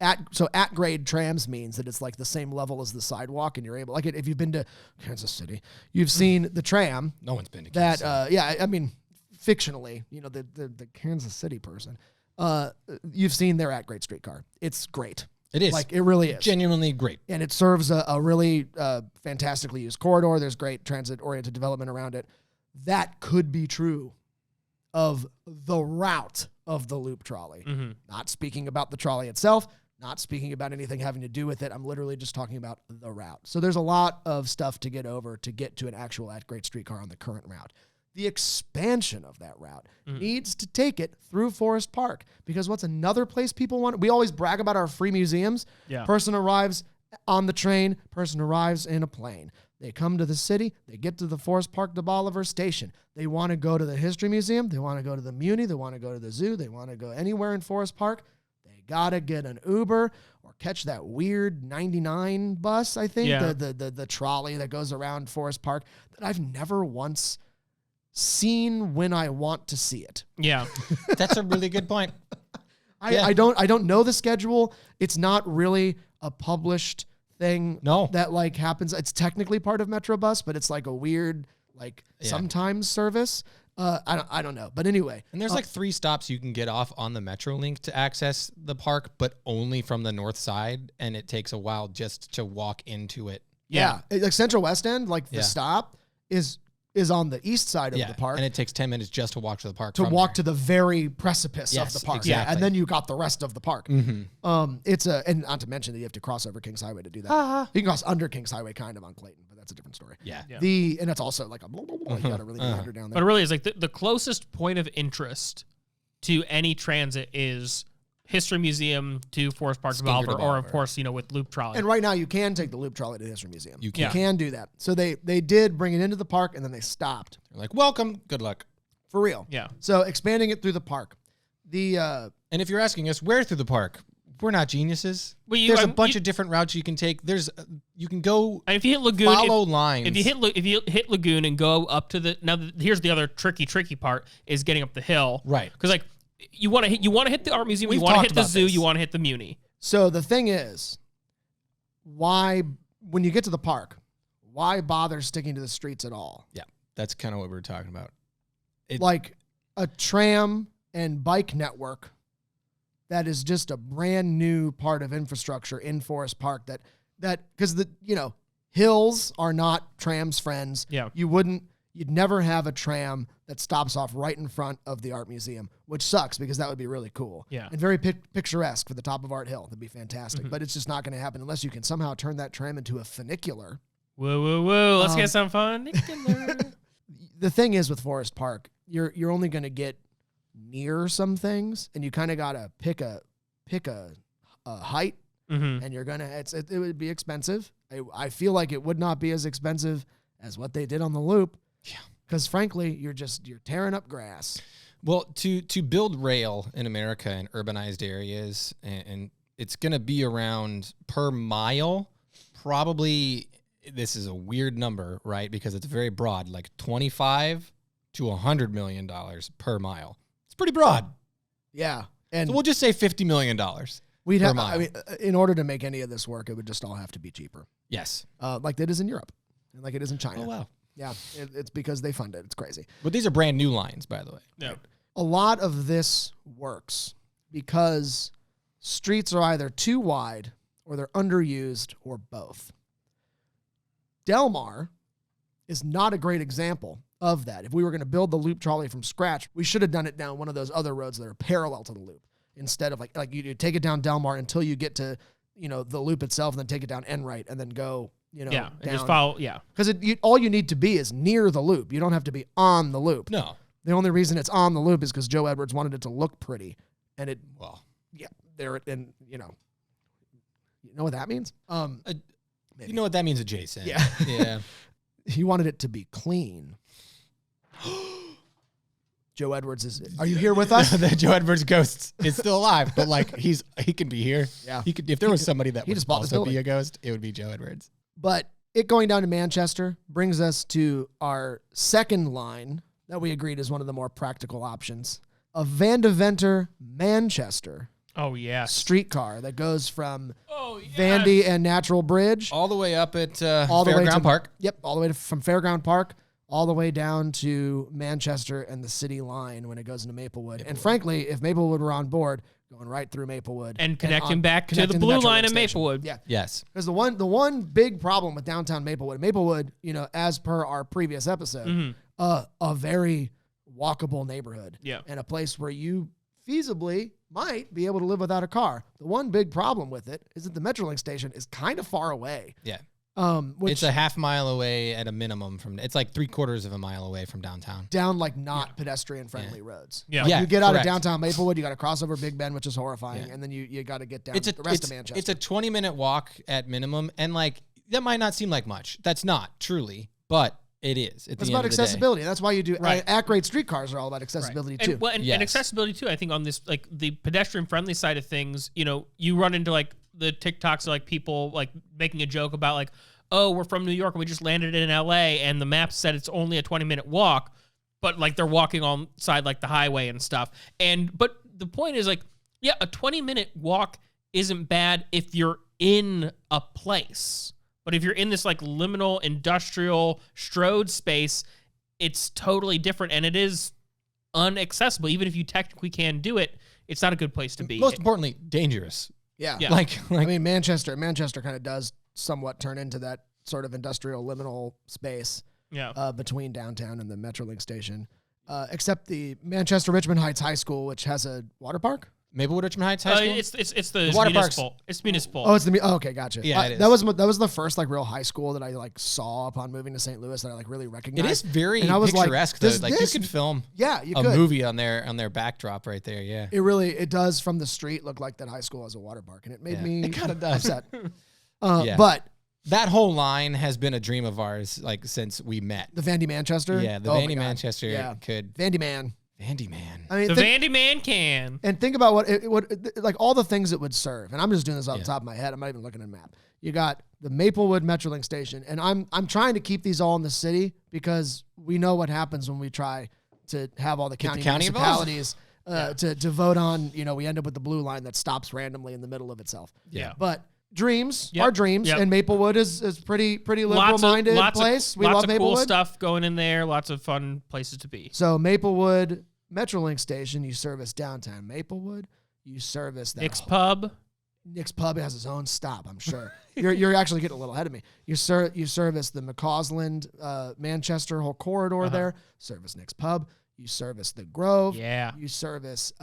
at grade trams means that it's like the same level as the sidewalk, and you're able, like, if you've been to Kansas City, you've seen the tram No one's been to that Kansas. I mean fictionally, the Kansas City person, you've seen their at grade streetcar. It's great. It is. Like, it really is. Genuinely great. And it serves a really fantastically used corridor. There's great transit oriented development around it. That could be true of the route of the loop trolley. Not speaking about the trolley itself, not speaking about anything having to do with it. I'm literally just talking about the route. So there's a lot of stuff to get over to get to an actual at-grade streetcar on the current route. The expansion of that route needs to take it through Forest Park, because what's another place people want? We always brag about our free museums. Yeah. Person arrives on the train, person arrives in a plane. They come to the city, they get to the Forest Park to Bolivar station. They want to go to the History Museum, they want to go to the Muni, they want to go to the zoo, they want to go anywhere in Forest Park. They gotta get an Uber or catch that weird 99 bus, I think, Yeah. the trolley that goes around Forest Park that I've never once seen when I want to see it. Yeah. That's a really good point. Yeah. I don't know the schedule. It's not really a published thing No. that like happens. It's technically part of Metrobus, but it's like a weird like sometimes service. I don't know. But anyway, And there's like 3 stops you can get off on the Metrolink to access the park, but only from the north side, and it takes a while just to walk into it. yeah, like Central West End, like the Yeah. stop is on the east side of the park. and it takes 10 minutes just to walk to the park. To from walk there. to the very precipice Yes, of the park. exactly. Yeah, and then you got the rest of the park. Mhm. It's and not to mention that you have to cross over Kings Highway to do that. You can cross under Kings Highway kind of on Clayton, but that's a different story. Yeah. Yeah. And it's also like a you gotta really get under down But there. it really is like the closest point of interest to any transit is History Museum to Forest Park Skinker Devolver, to or of Bolivar. course, with Loop Trolley. And right now you can take the Loop Trolley to the History Museum. You You can. can do that. So they did bring it into the park and then they stopped. They're like, welcome, good luck. For real. Yeah. So expanding it through the park. The And if you're asking us where through the park, we're not geniuses. Well, There's a bunch of different routes you can take. You can go And if you hit Lagoon, follow lines. if you hit Lagoon and go up to here's the other tricky part is getting up the hill, Right. Because like you want to hit the art museum, We've you want to talked hit the about zoo, this. you want to hit the Muni. So the thing is, why when you get to the park, why bother sticking to the streets at all? Yeah, that's kind of what we were talking about. Like a tram and bike network that is just a brand new part of infrastructure in Forest Park that because hills are not trams friends. Yeah. You'd never have a tram that stops off right in front of the art museum, which sucks because that would be really cool. Yeah. And very picturesque for the top of Art Hill. That'd be fantastic. But it's just not going to happen unless you can somehow turn that tram into a funicular. Woo woo woo! Let's get some fun. The thing is with Forest Park, you're only going to get near some things, and you kind of got to pick a height, Mm-hmm. and you're gonna it would be expensive. I feel like it would not be as expensive as what they did on the Loop. Yeah. Because frankly, you're tearing up grass. Well, to build rail in America in urbanized areas, and it's going to be around per mile, probably, this is a weird number, right? Because it's very broad, like $25 to $100 million per mile. It's pretty broad. Yeah. And So we'll just say $50 million. we'd per have, mile. I mean, in order to make any of this work, it would just all have to be cheaper. Yes. Like it is in Europe and like it is in China. Oh, wow. Yeah. It's because they fund it. It's crazy. But these are brand new lines, by the way. Yeah. A lot of this works because streets are either too wide or they're underused or both. Del Mar is not a great example of that. If we were going to build the Loop Trolley from scratch, we should have done it down one of those other roads that are parallel to the Loop instead of like you take it down Del Mar until you get to, the Loop itself and then take it down Enright and then go, Yeah. down. And just follow. Yeah. Because all you need to be is near the Loop. You don't have to be on the Loop. No. The only reason it's on the Loop is because Joe Edwards wanted it to look pretty, and it. Well, Yeah, there and you know what that means. Maybe. you know what that means, Jason. Yeah. Yeah. He wanted it to be clean. Joe Edwards is. Are you here with us? The Joe Edwards ghost is still alive, but like he can be here. Yeah. He could if there was somebody that he would just bought this also be building. a ghost, it would be Joe Edwards. But it going down to Manchester brings us to our second line that we agreed is one of the more practical options. A Van de Venter Manchester Oh yeah. streetcar that goes from Oh yeah. Vandy and Natural Bridge All the way up at all the way Fairground to Park. Yep, all the way from Fairground Park all the way down to Manchester and the city line when it goes into Maplewood. And frankly, if Maplewood were on board, going right through Maplewood And connecting back to connecting the blue Metrolink line in station. Maplewood. Yeah. Yes. Because the one big problem with downtown Maplewood, as per our previous episode, a very walkable neighborhood. Yeah. And a place where you feasibly might be able to live without a car. The one big problem with it is that the Metrolink station is kind of far away. Yeah. Which It's a half mile away at a minimum it's like 3/4 of a mile away from downtown. down like not pedestrian friendly roads. Yeah. Like Yeah, you get out correct. of downtown Maplewood, you got to cross over Big Ben, which is horrifying, Yeah. and then you got to get down It's the rest of Manchester. It's a 20-minute walk at minimum, and like that might not seem like much. That's not truly, but It is. At It's the about end of the day. accessibility. That's why you do. Right. Act-grade streetcars are all about accessibility too. And, well, and Yes. accessibility too. I think on this, like the pedestrian friendly side of things, you know, you run into like the TikToks of like people like making a joke about like, oh, we're from New York and we just landed in LA and the map said it's only a 20-minute walk, but like they're walking on side like the highway and stuff. But the point is like, yeah, a 20-minute walk isn't bad if you're in a place. But if you're in this like liminal industrial Strode space, it's totally different and it is unaccessible. Even if you technically can do it, it's not a good place to be. Most importantly, dangerous. yeah. Yeah. Like I mean, Manchester kind of does somewhat turn into that sort of industrial liminal space Yeah. between downtown and the Metrolink station. Except the Manchester Richmond Heights High School, which has a water park. Maplewood Richmond Heights High School. It's the water parks. municipal. It's municipal. Oh, it's okay, gotcha. Yeah, it that is. was the first like real high school that I like saw upon moving to St. Louis that I like really recognized. It is very And I was like, picturesque though. this- Like this- you could film Yeah, you a could. movie on their backdrop right there. Yeah. It does from the street look like that high school has a water park, and it made Yeah. me It kinda does. upset. Yeah. But That whole line has been a dream of ours, like since we met. the Vandy Manchester, Yeah, the Oh my Vandy God. Manchester Yeah. could. Vandy Man. Vandy Man. I mean, the think, Vandy Man can. and think about what like all the things it would serve. And I'm just doing this off Yeah. the top of my head. I'm not even looking at a map. You got the Maplewood Metrolink station, and I'm trying to keep these all in the city because we know what happens when we try to have all the Get the county county involved. municipalities to vote on. You know, we end up with the blue line that stops randomly in the middle of itself. Yeah. But dreams Yep. are dreams, Yep. and Maplewood is pretty liberal minded place. We lots love of Maplewood. cool stuff going in there. Lots of fun places to be. So Maplewood Metrolink station, you service downtown Maplewood. You service that Nick's Pub. Nick's Pub has its own stop, I'm sure. You're actually getting a little ahead of me. You service the McCausland, Manchester whole corridor there. Service Nick's Pub. You service the Grove. Yeah. You service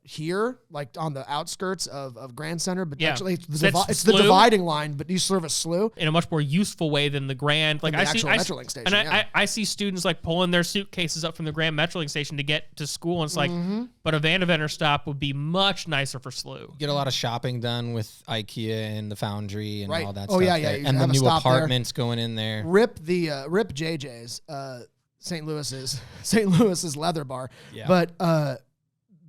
here, like on the outskirts of Grand Center, but Yeah. actually it's That's the SLU. dividing line. But you service SLU. In a much more useful way than the Grand. Like the I see, actual I, Metrolink station, and yeah. I see students like pulling their suitcases up from the Grand Metrolink station to get to school, and it's like, Mm-hmm. but a Vandeventer stop would be much nicer for SLU. Get a lot of shopping done with IKEA and the Foundry and Right. all that Oh, stuff. yeah, yeah, there. you And the have a new stop there. apartments going in there. Rip JJ's St. Louis's leather bar. Yeah. But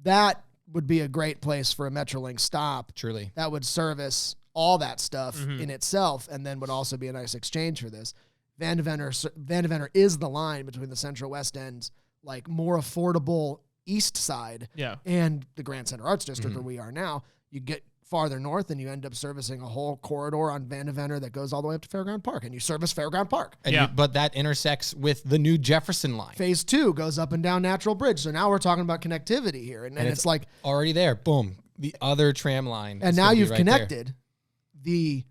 that would be a great place for a Metrolink stop Truly. that would service all that stuff in itself, and then would also be a nice exchange for this. Vandeventer is the line between the Central West End's like more affordable east side Yeah. and the Grand Center Arts District where we are now. You get farther north and you end up servicing a whole corridor on Vandeventer that goes all the way up to Fairground Park, and you service Fairground Park. And Yeah. but that intersects with the new Jefferson line. Phase 2 goes up and down Natural Bridge. So now we're talking about connectivity here. And it's like, Already there. Boom. The other tram line. and is now gonna be you've right there. connected the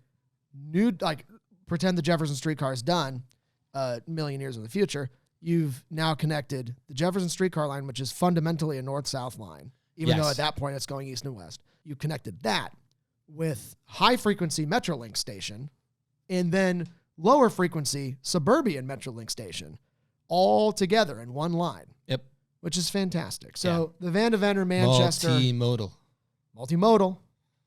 new, like, pretend the Jefferson streetcar is done a million years in the future. You've now connected the Jefferson streetcar line, which is fundamentally a north-south line, even though Yes. at that point it's going east and west. You connected that with high-frequency Metrolink station and then lower-frequency suburban Metrolink station all together in one line, Yep. which is fantastic. So the Vandeventer Manchester Multimodal.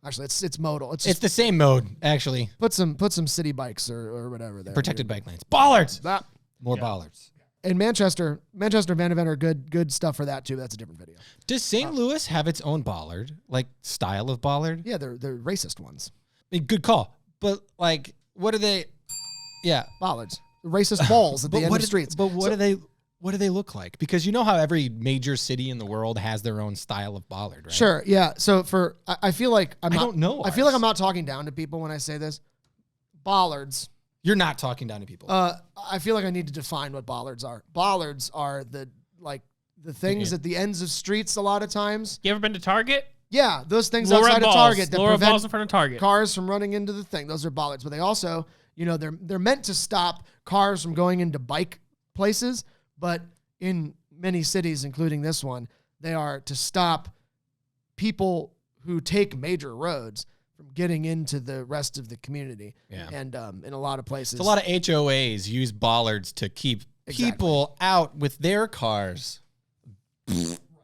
Actually, it's modal. It's It's just the same mode, actually. put some city bikes or whatever there. Protected bike lanes. Bollards. That More bollards. and Manchester Vandeventer, good stuff for that too. That's a different video. Does St. Louis have its own bollard? Like style of bollard? Yeah, they're racist ones. I mean, good call. But like, what are they? Yeah. Bollards, racist balls at the end of streets. But what do they? What do they look like? Because you know how every major city in the world has their own style of bollard, right? Sure, yeah. So I feel like I'm I not, don't know I feel like ours. I'm not talking down to people when I say this. Bollards. You're not talking down to people. I feel like I need to define what bollards are. Bollards are the things Yeah. at the ends of streets a lot of times. You ever been to Target? Yeah, those things Low red outside of balls. Target that Low red prevent balls in front of Target. cars from running into the thing. Those are bollards, but they also, they're meant to stop cars from going into bike places, but in many cities, including this one, they are to stop people who take major roads from getting into the rest of the community. Yeah. And in a lot of places. It's a lot of HOAs use bollards to keep people out with their cars.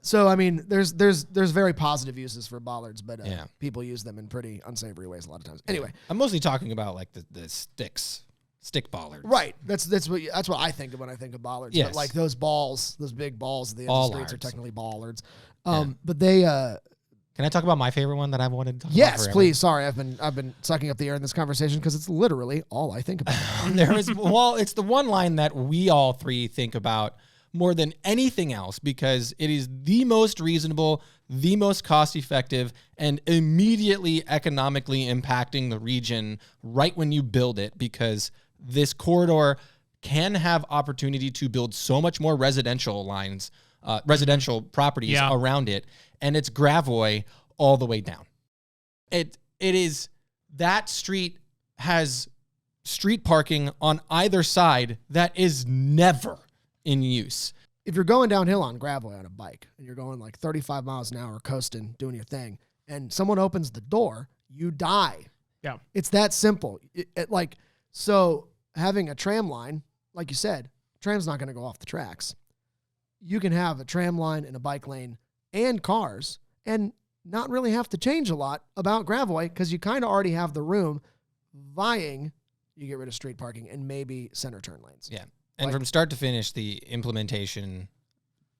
So I mean, there's very positive uses for bollards, but Yeah. people use them in pretty unsavory ways a lot of times. Anyway, I'm mostly talking about like the sticks. stick bollards. Right. That's what I think of when I think of bollards. Yes. But like those balls, those big balls at the end of the streets are Bollards. technically bollards. But they Can I talk about my favorite one that I've wanted to talk about yes, forever? please. Sorry, I've been sucking up the air in this conversation because it's literally all I think about. It's the one line that we all three think about more than anything else because it is the most reasonable, the most cost effective, and immediately economically impacting the region right when you build it because this corridor can have opportunity to build so much more residential lines, residential properties around it, and it's Gravois all the way down. It is that street has street parking on either side that is never in use. If you're going downhill on Gravois on a bike and you're going like 35 miles an hour coasting, doing your thing, and someone opens the door, you die. Yeah. It's that simple. So having a tram line, like you said, tram's not going to go off the tracks. You can have a tram line and a bike lane and cars and not really have to change a lot about Gravois because you kind of already have the room vying. You get rid of street parking and maybe center turn lanes. Yeah. And from start to finish, the implementation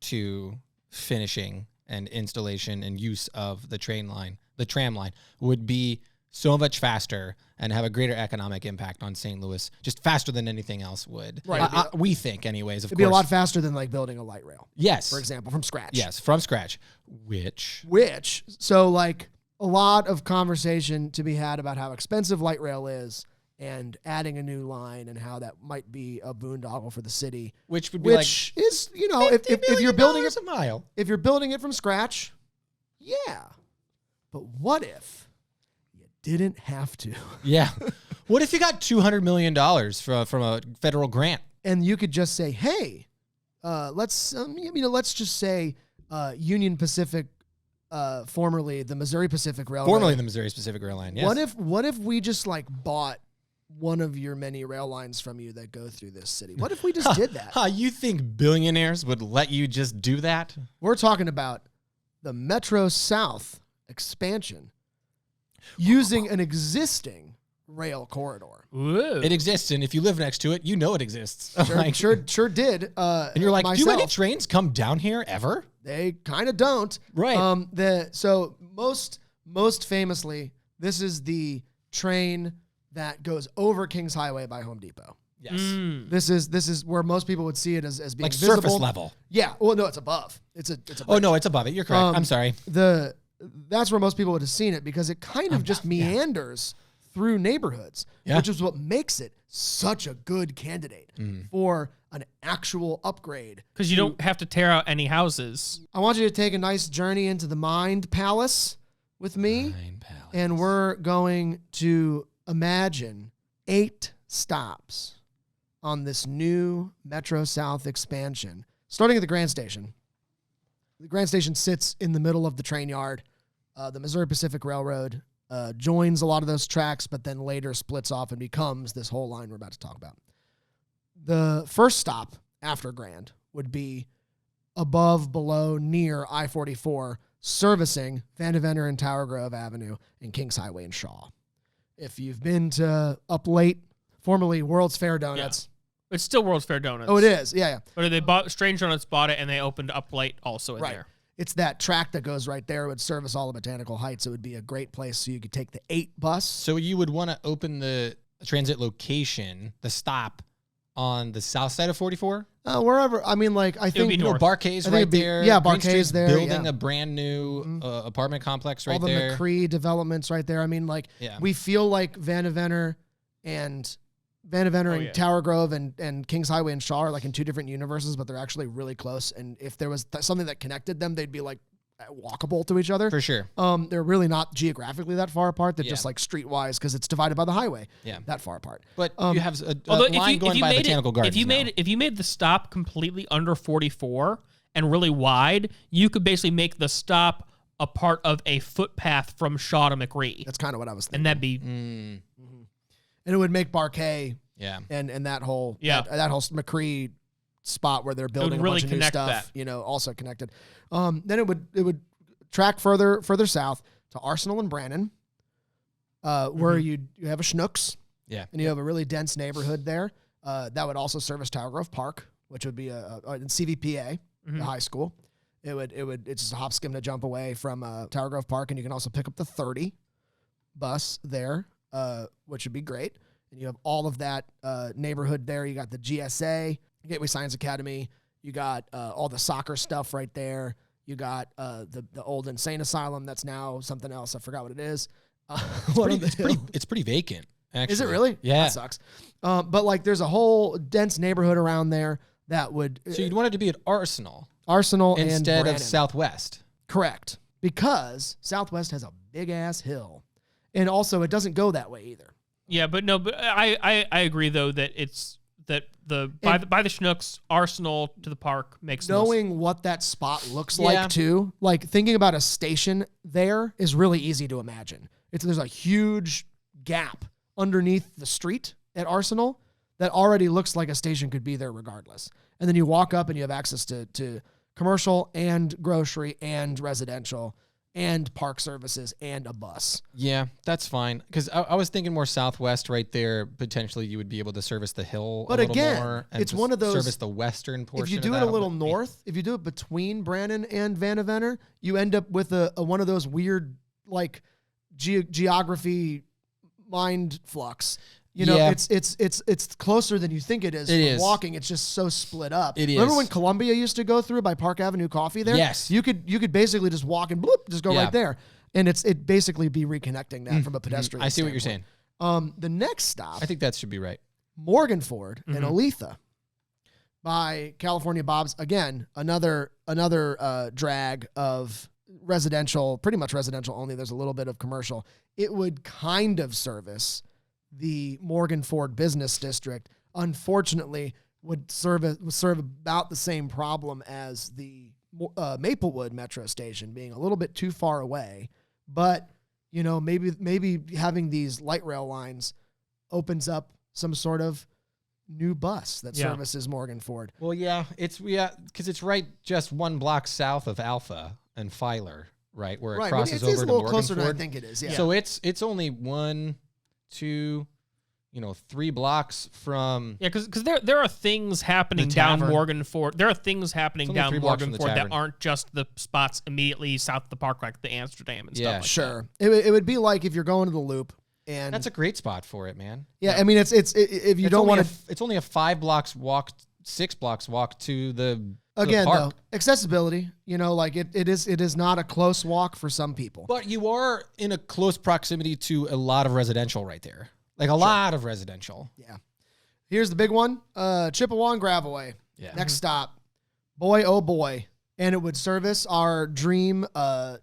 to finishing and installation and use of the tram line would be so much faster and have a greater economic impact on St. Louis, just faster than anything else would. Right. We think, anyways, of It'd course. be a lot faster than like building a light rail, Yes. for example, from scratch. Yes, from scratch. Which So like a lot of conversation to be had about how expensive light rail is and adding a new line and how that might be a boondoggle for the city. would be Which is, if you're building it, a mile. if you're building it from scratch, yeah. But what if you didn't have to? Yeah. What if you got $200 million from a federal grant? And you could just say, hey, let's just say Union Pacific, formerly the Missouri Pacific Railroad. Formerly the Missouri Pacific Rail Line, yes. What if we just like bought one of your many rail lines from you that go through this city? What if we just did that? You think billionaires would let you just do that? We're talking about the Metro South expansion using an existing rail corridor. Ooh. It exists, and if you live next to it, you know it exists. Sure did. And you're like, do any trains come down here ever? They kind of don't. Right. So most famously, this is the train that goes over Kings Highway by Home Depot. Yes. This is where most people would see it as being Like visible. surface level. Yeah. Well, no, it's above. It's a. Oh, no, it's above it. You're correct. I'm sorry. That's where most people would have seen it because it kind of just meanders through neighborhoods, which is what makes it such a good candidate for an actual upgrade. Because you don't have to tear out any houses. I want you to take a nice journey into the Mind Palace with me, and we're going to imagine 8 stops on this new Metro South expansion, starting at the Grand Station. The Grand Station sits in the middle of the train yard. The Missouri Pacific Railroad joins a lot of those tracks, but then later splits off and becomes this whole line we're about to talk about. The first stop after Grand would be above, below, near I-44, servicing Vandeventer and Tower Grove Avenue and Kings Highway and Shaw. If you've been to Up Late, formerly World's Fair Donuts. Yeah. It's still World's Fair Donuts. Oh, it is. Yeah. But they bought Strange Donuts, bought it, and they opened Up Late also in there. It's that track that goes right there. It would service all of Botanical Heights. It would be a great place so you could take the 8 bus. So you would want to open the transit location, the stop, on the south side of 44? Wherever. I mean, like, I think... be north. Barcay's I think right it'd be- there. yeah, Green Barcay's Street's there, building yeah. a brand new apartment complex right all the there. McCree developments right there. I mean, like, we feel like Vandeventer and Tower Grove and Kings Highway and Shaw are like in 2 different universes, but they're actually really close. And if there was something that connected them, they'd be like walkable to each other. For sure. They're really not geographically that far apart. They're just like streetwise because it's divided by the highway. Yeah. That far apart. But you have a Although line going by Botanical Gardens if you made the stop completely under 44 and really wide, you could basically make the stop a part of a footpath from Shaw to McCree. That's kind of what I was thinking. And that'd be And it would make Barcay Yeah. and that whole Yeah. that whole McCree spot where they're building a really bunch of new connect stuff, that. also connected. Then it would track further south to Arsenal and Brannan, where you have a Schnucks, Yeah. and you have a really dense neighborhood there. That would also service Tower Grove Park, which would be a CVPA, the high school. It's just a hop, skim, to jump away from Tower Grove Park, and you can also pick up the 30 bus there, which would be great. And you have all of that neighborhood there. You got the GSA, Gateway Science Academy. You got all the soccer stuff right there. You got the old insane asylum that's now something else. I forgot what it is. It's pretty vacant, actually. Is it really? Yeah. That sucks. But like there's a whole dense neighborhood around there that would... So you'd want it to be at Arsenal and instead of Brannan. Southwest. Correct. Because Southwest has a big-ass hill. And also, it doesn't go that way either. Yeah, but I agree though that it's that by the Chinooks, Arsenal to the park makes the most. Knowing what that spot looks Yeah. like, too, like thinking about a station there is really easy to imagine. There's a huge gap underneath the street at Arsenal that already looks like a station could be there regardless. And then you walk up and you have access to commercial and grocery and residential and park services and a bus. Yeah, that's fine. Because I was thinking more Southwest right there. Potentially, you would be able to service the hill But a little again, more. And it's one of those- service the western portion. If you of do it that a little bit. north, if you do it between Brannan and Vandevenner, you end up with a one of those weird like geography mind flux. You know, Yeah. it's closer than you think it is. It From is. walking, it's just so split up. It Remember is. when Columbia used to go through by Park Avenue Coffee there? Yes. You could basically just walk and bloop, just go Yeah. right there. And it basically be reconnecting that from a pedestrian I see what you're standpoint. saying. The next stop, I think that should be right. Morganford and Oletha by California Bob's. Again, another drag of residential, pretty much residential only. There's a little bit of commercial. It would kind of service the Morganford Business District. Unfortunately, would serve about the same problem as the Maplewood Metro Station, being a little bit too far away. But you know, maybe having these light rail lines opens up some sort of new bus that services Morganford. Well, yeah, because it's right just one block south of Alpha and Filer, right, where it Right, but crosses it is over a to little closer than I Morganford. think it is. Yeah. So it's only 1, 2, 3 blocks from. Yeah, because there are things happening The down tavern. Morganford. There are things happening It's only down 3 blocks from the Morganford that tavern. aren't just the spots immediately south of the park, like the Amsterdam and Yeah, stuff like Sure. It would be like if you're going to the Loop and That's a great spot for it, man. yeah. I mean, it's if you don't want to. It's only a 5 blocks walk, 6 blocks walk to the Again, park. though, accessibility. You know, like it is not a close walk for some people. But you are in a close proximity to a lot of residential right there. Like a lot of residential. Yeah. Here's the big one: Chippewa and Gravaway. Yeah. Next stop, boy oh boy, and it would service our dream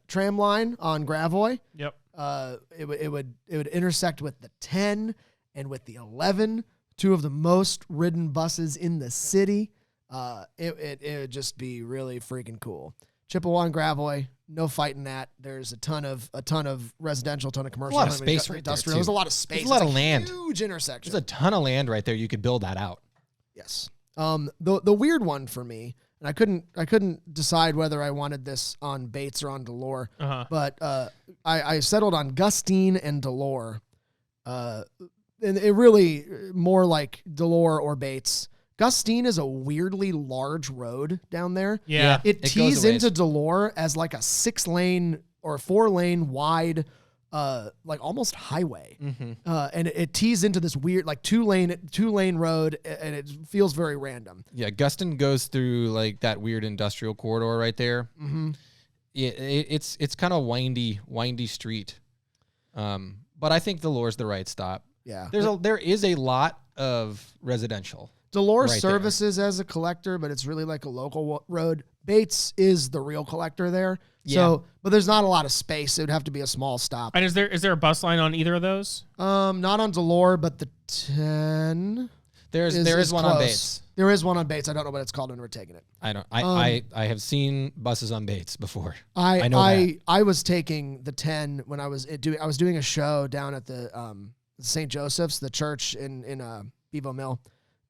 tram line on Gravois. Yep. It would intersect with the 10 and with the 11, two of the most ridden buses in the city. It would just be really freaking cool. Chippewa and Gravois, no fighting that. There's a ton of residential, ton of commercial, A lot of ton space right there, industrial. too. There's a lot of space. There's a lot It's of land. Huge intersection. There's a ton of land right there. You could build that out. Yes. The weird one for me, and I couldn't decide whether I wanted this on Bates or on Delore, but I settled on Gustine and Delore, and it really more like Delore or Bates. Gustine is a weirdly large road down there. Yeah. It goes tees a ways. into Delore as like a 6-lane or 4-lane wide, like almost highway. And it tees into this weird, like two lane road, and it feels very random. Yeah, Gustin goes through like that weird industrial corridor right there. Mm-hmm. It's kind of windy street. But I think Delore's the right stop. Yeah. There is a lot of residential. Delore right there. services as a collector, but it's really like a local road. Bates is the real collector there. Yeah. So, but there's not a lot of space. It would have to be a small stop. And is there a bus line on either of those? Not on Delore, but the 10. There is one on close. Bates. There is one on Bates. I don't know what it's called when we're taking it. I have seen buses on Bates before. I know that. I was taking the 10 when I was doing a show down at the St. Joseph's, the church in Bevo Mill,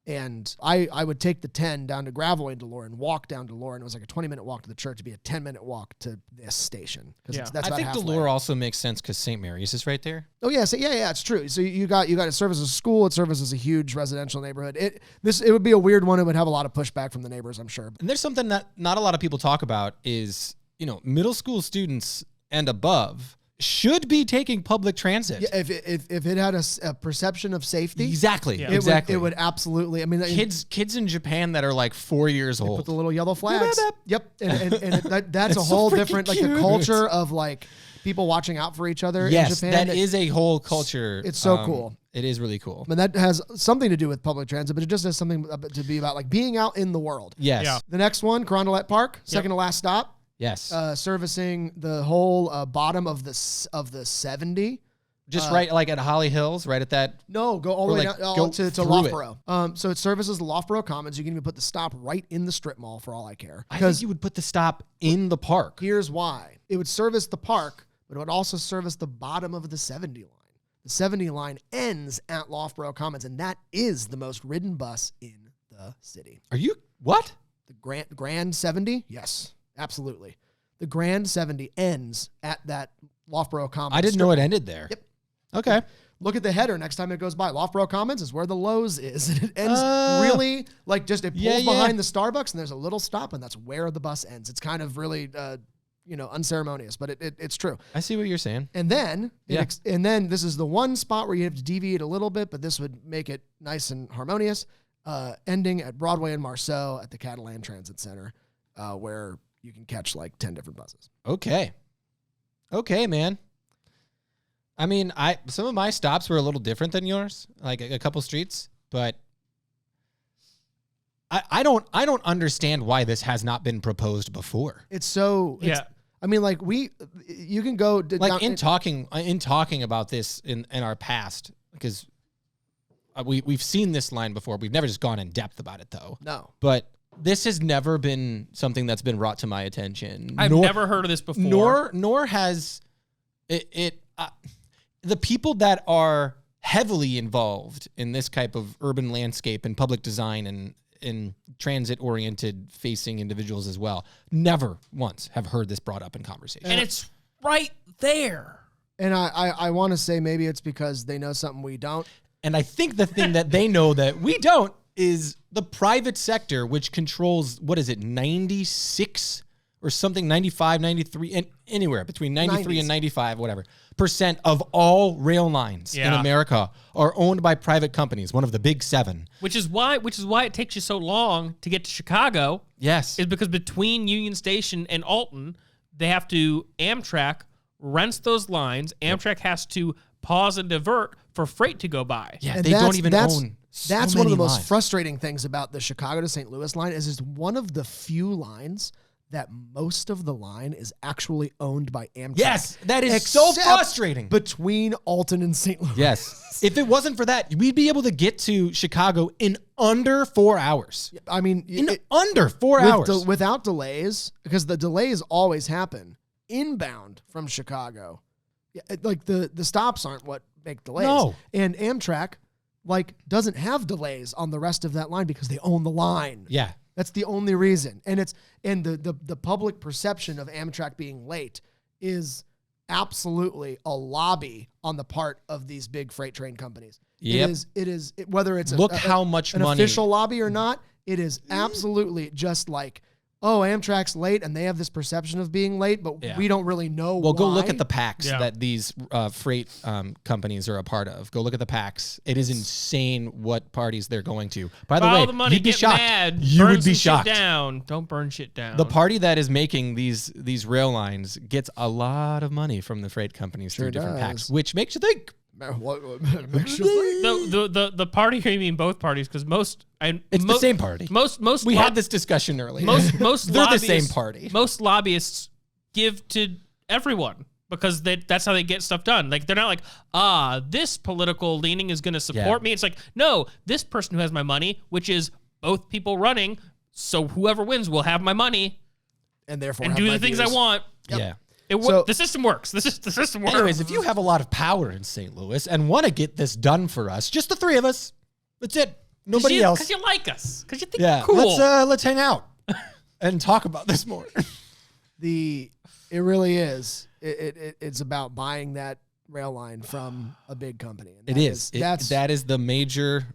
And I would take the 10 down to Gravois and Delore and walk down Delore, and it was like a 20-minute walk to the church to be a 10-minute walk to this station. Yeah. That's I about think halfway. Delore also makes sense because St. Mary's is right there. Oh yeah, yeah, it's true. So you got it serves as a school, it serves as a huge residential neighborhood. It would be a weird one. It would have a lot of pushback from the neighbors, I'm sure. And there's something that not a lot of people talk about is, middle school students and above should be taking public transit. Yeah, if it had a perception of safety, Exactly. Yeah. Exactly. it would absolutely. I mean, kids in Japan that are like 4 years put old. the little yellow flags. Yep, that's a so whole freaking different, like the cute. culture of like people watching out for each other in Yes, Japan. that is a whole culture. It's so cool. It is really cool. I mean, that has something to do with public transit, but it just has something to be about like being out in the world. Yes. Yeah. The next one, Carondelet Park, second to last stop. Yes. Servicing the whole bottom of the 70. Just right like at Holly Hills, right at that. No, go all the Or way like down go to through Loughborough. So it services the Loughborough Commons. You can even put the stop right in the strip mall for all I care. I think you would put the stop in the park. Here's why. It would service the park, but it would also service the bottom of the 70 line. The 70 line ends at Loughborough Commons, and that is the most ridden bus in the city. Are you what? The Grand 70? Yes, absolutely. The Grand 70 ends at that Loughborough Commons. I didn't know it ended there. Yep. Okay. Look at the header next time it goes by. Loughborough Commons is where the Lowe's is. And it ends really like just it pulls Yeah, yeah. behind the Starbucks, and there's a little stop, and that's where the bus ends. It's kind of really unceremonious, but it's true. I see what you're saying. And then Yeah. and then this is the one spot where you have to deviate a little bit, but this would make it nice and harmonious. Ending at Broadway and Marceau at the Catalan Transit Center, where you can catch like 10 different buses. Okay, man. I mean, some of my stops were a little different than yours, like a couple streets, but I don't understand why this has not been proposed before. It's so Yeah. I mean, like you can go Like in talking about this in our past, because we've seen this line before. We've never just gone in depth about it though. No. But this has never been something that's been brought to my attention. I've never heard of this before. Nor has it. The people that are heavily involved in this type of urban landscape and public design and in transit-oriented facing individuals as well, never once have heard this brought up in conversation. And it's right there. And I want to say maybe it's because they know something we don't. And I think the thing that they know that we don't is the private sector, which controls, 96 or something, 95, 93, and anywhere between 93 90s. and 95, whatever, % of all rail lines in Yeah. America are owned by private companies, one of the big 7. Which is why it takes you so long to get to Chicago. Yes. Is because between Union Station and Alton, Amtrak rents those lines. Amtrak has to pause and divert for freight to go by. Yeah, And they don't even own so That's one of many the most lines. frustrating things about the Chicago to St. Louis line is it's one of the few lines that most of the line is actually owned by Amtrak. Yes, that is so Except frustrating. between Alton and St. Louis. Yes. If it wasn't for that, we'd be able to get to Chicago in under 4 hours. I mean, Under 4 hours. without delays, because the delays always happen inbound from Chicago. Yeah, like the stops aren't what make delays. No. And Amtrak doesn't have delays on the rest of that line because they own the line. Yeah. That's the only reason. And the public perception of Amtrak being late is absolutely a lobby on the part of these big freight train companies. Yep. It is whether it's Look how much an money- official lobby or not, it is absolutely just like, oh, Amtrak's late and they have this perception of being late, but Yeah. we don't really know Well, go look why. at the packs Yeah. that these freight companies are a part of. Go look at the packs. It is insane what parties they're going to. By the Follow way, the money, you'd be get shocked. mad, You burn would be some shit shocked. down. Don't burn shit down. The party that is making these rail lines gets a lot of money from the freight companies Sure through different does. packs, which makes you think. What makes you think? the party, you mean both parties? Because It's the same party. Most We had this discussion earlier. most They're the same lobbyists- party. Most lobbyists give to everyone because that's how they get stuff done. Like they're not like, this political leaning is going to support Yeah. me. It's like, no, this person who has my money, which is both people running, so whoever wins will have my money And therefore and have do my the things views. I want. Yeah. So- The system works. The system works. Anyways, if you have a lot of power in St. Louis and want to get this done for us, just the 3 of us, that's it. Nobody else. Because you like us. Because you think Yeah. we're cool. Let's hang out and talk about this more. It really is. It's about buying that rail line from a big company. And It is. That's That is the major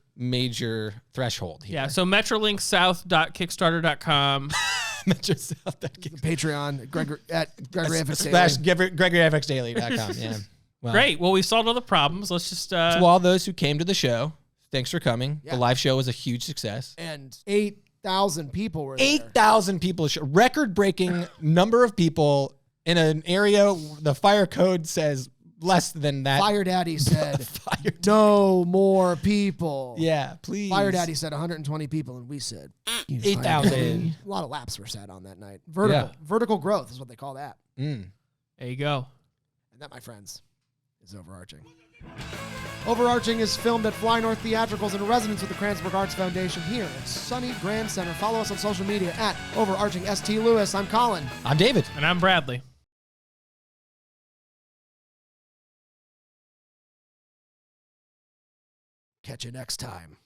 threshold here. Yeah, so metrolinkSouth.kickstarter.com. Metro South. the Patreon, Gregory at Gregory F. Slash GregoryFXDaily.com. Yeah. Well, Great. Well, we solved all the problems. Let's just to all those who came to the show, thanks for coming. Yeah. The live show was a huge success. and 8,000 people were there. 8,000 people, record-breaking number of people in an area. The fire code says less than that. Fire Daddy said, Fire- no more people. Yeah, please. Fire Daddy said 120 people, and we said 8,000. A lot of laps were sat on that night. Yeah. Vertical growth is what they call that. Mm. there you go. And that, my friends, is Overarching. Overarching is filmed at Fly North Theatricals in resonance with the Kranzberg Arts Foundation here at Sunny Grand Center. Follow us on social media at Overarching ST Lewis. I'm Colin. I'm David. And I'm Bradley. Catch you next time.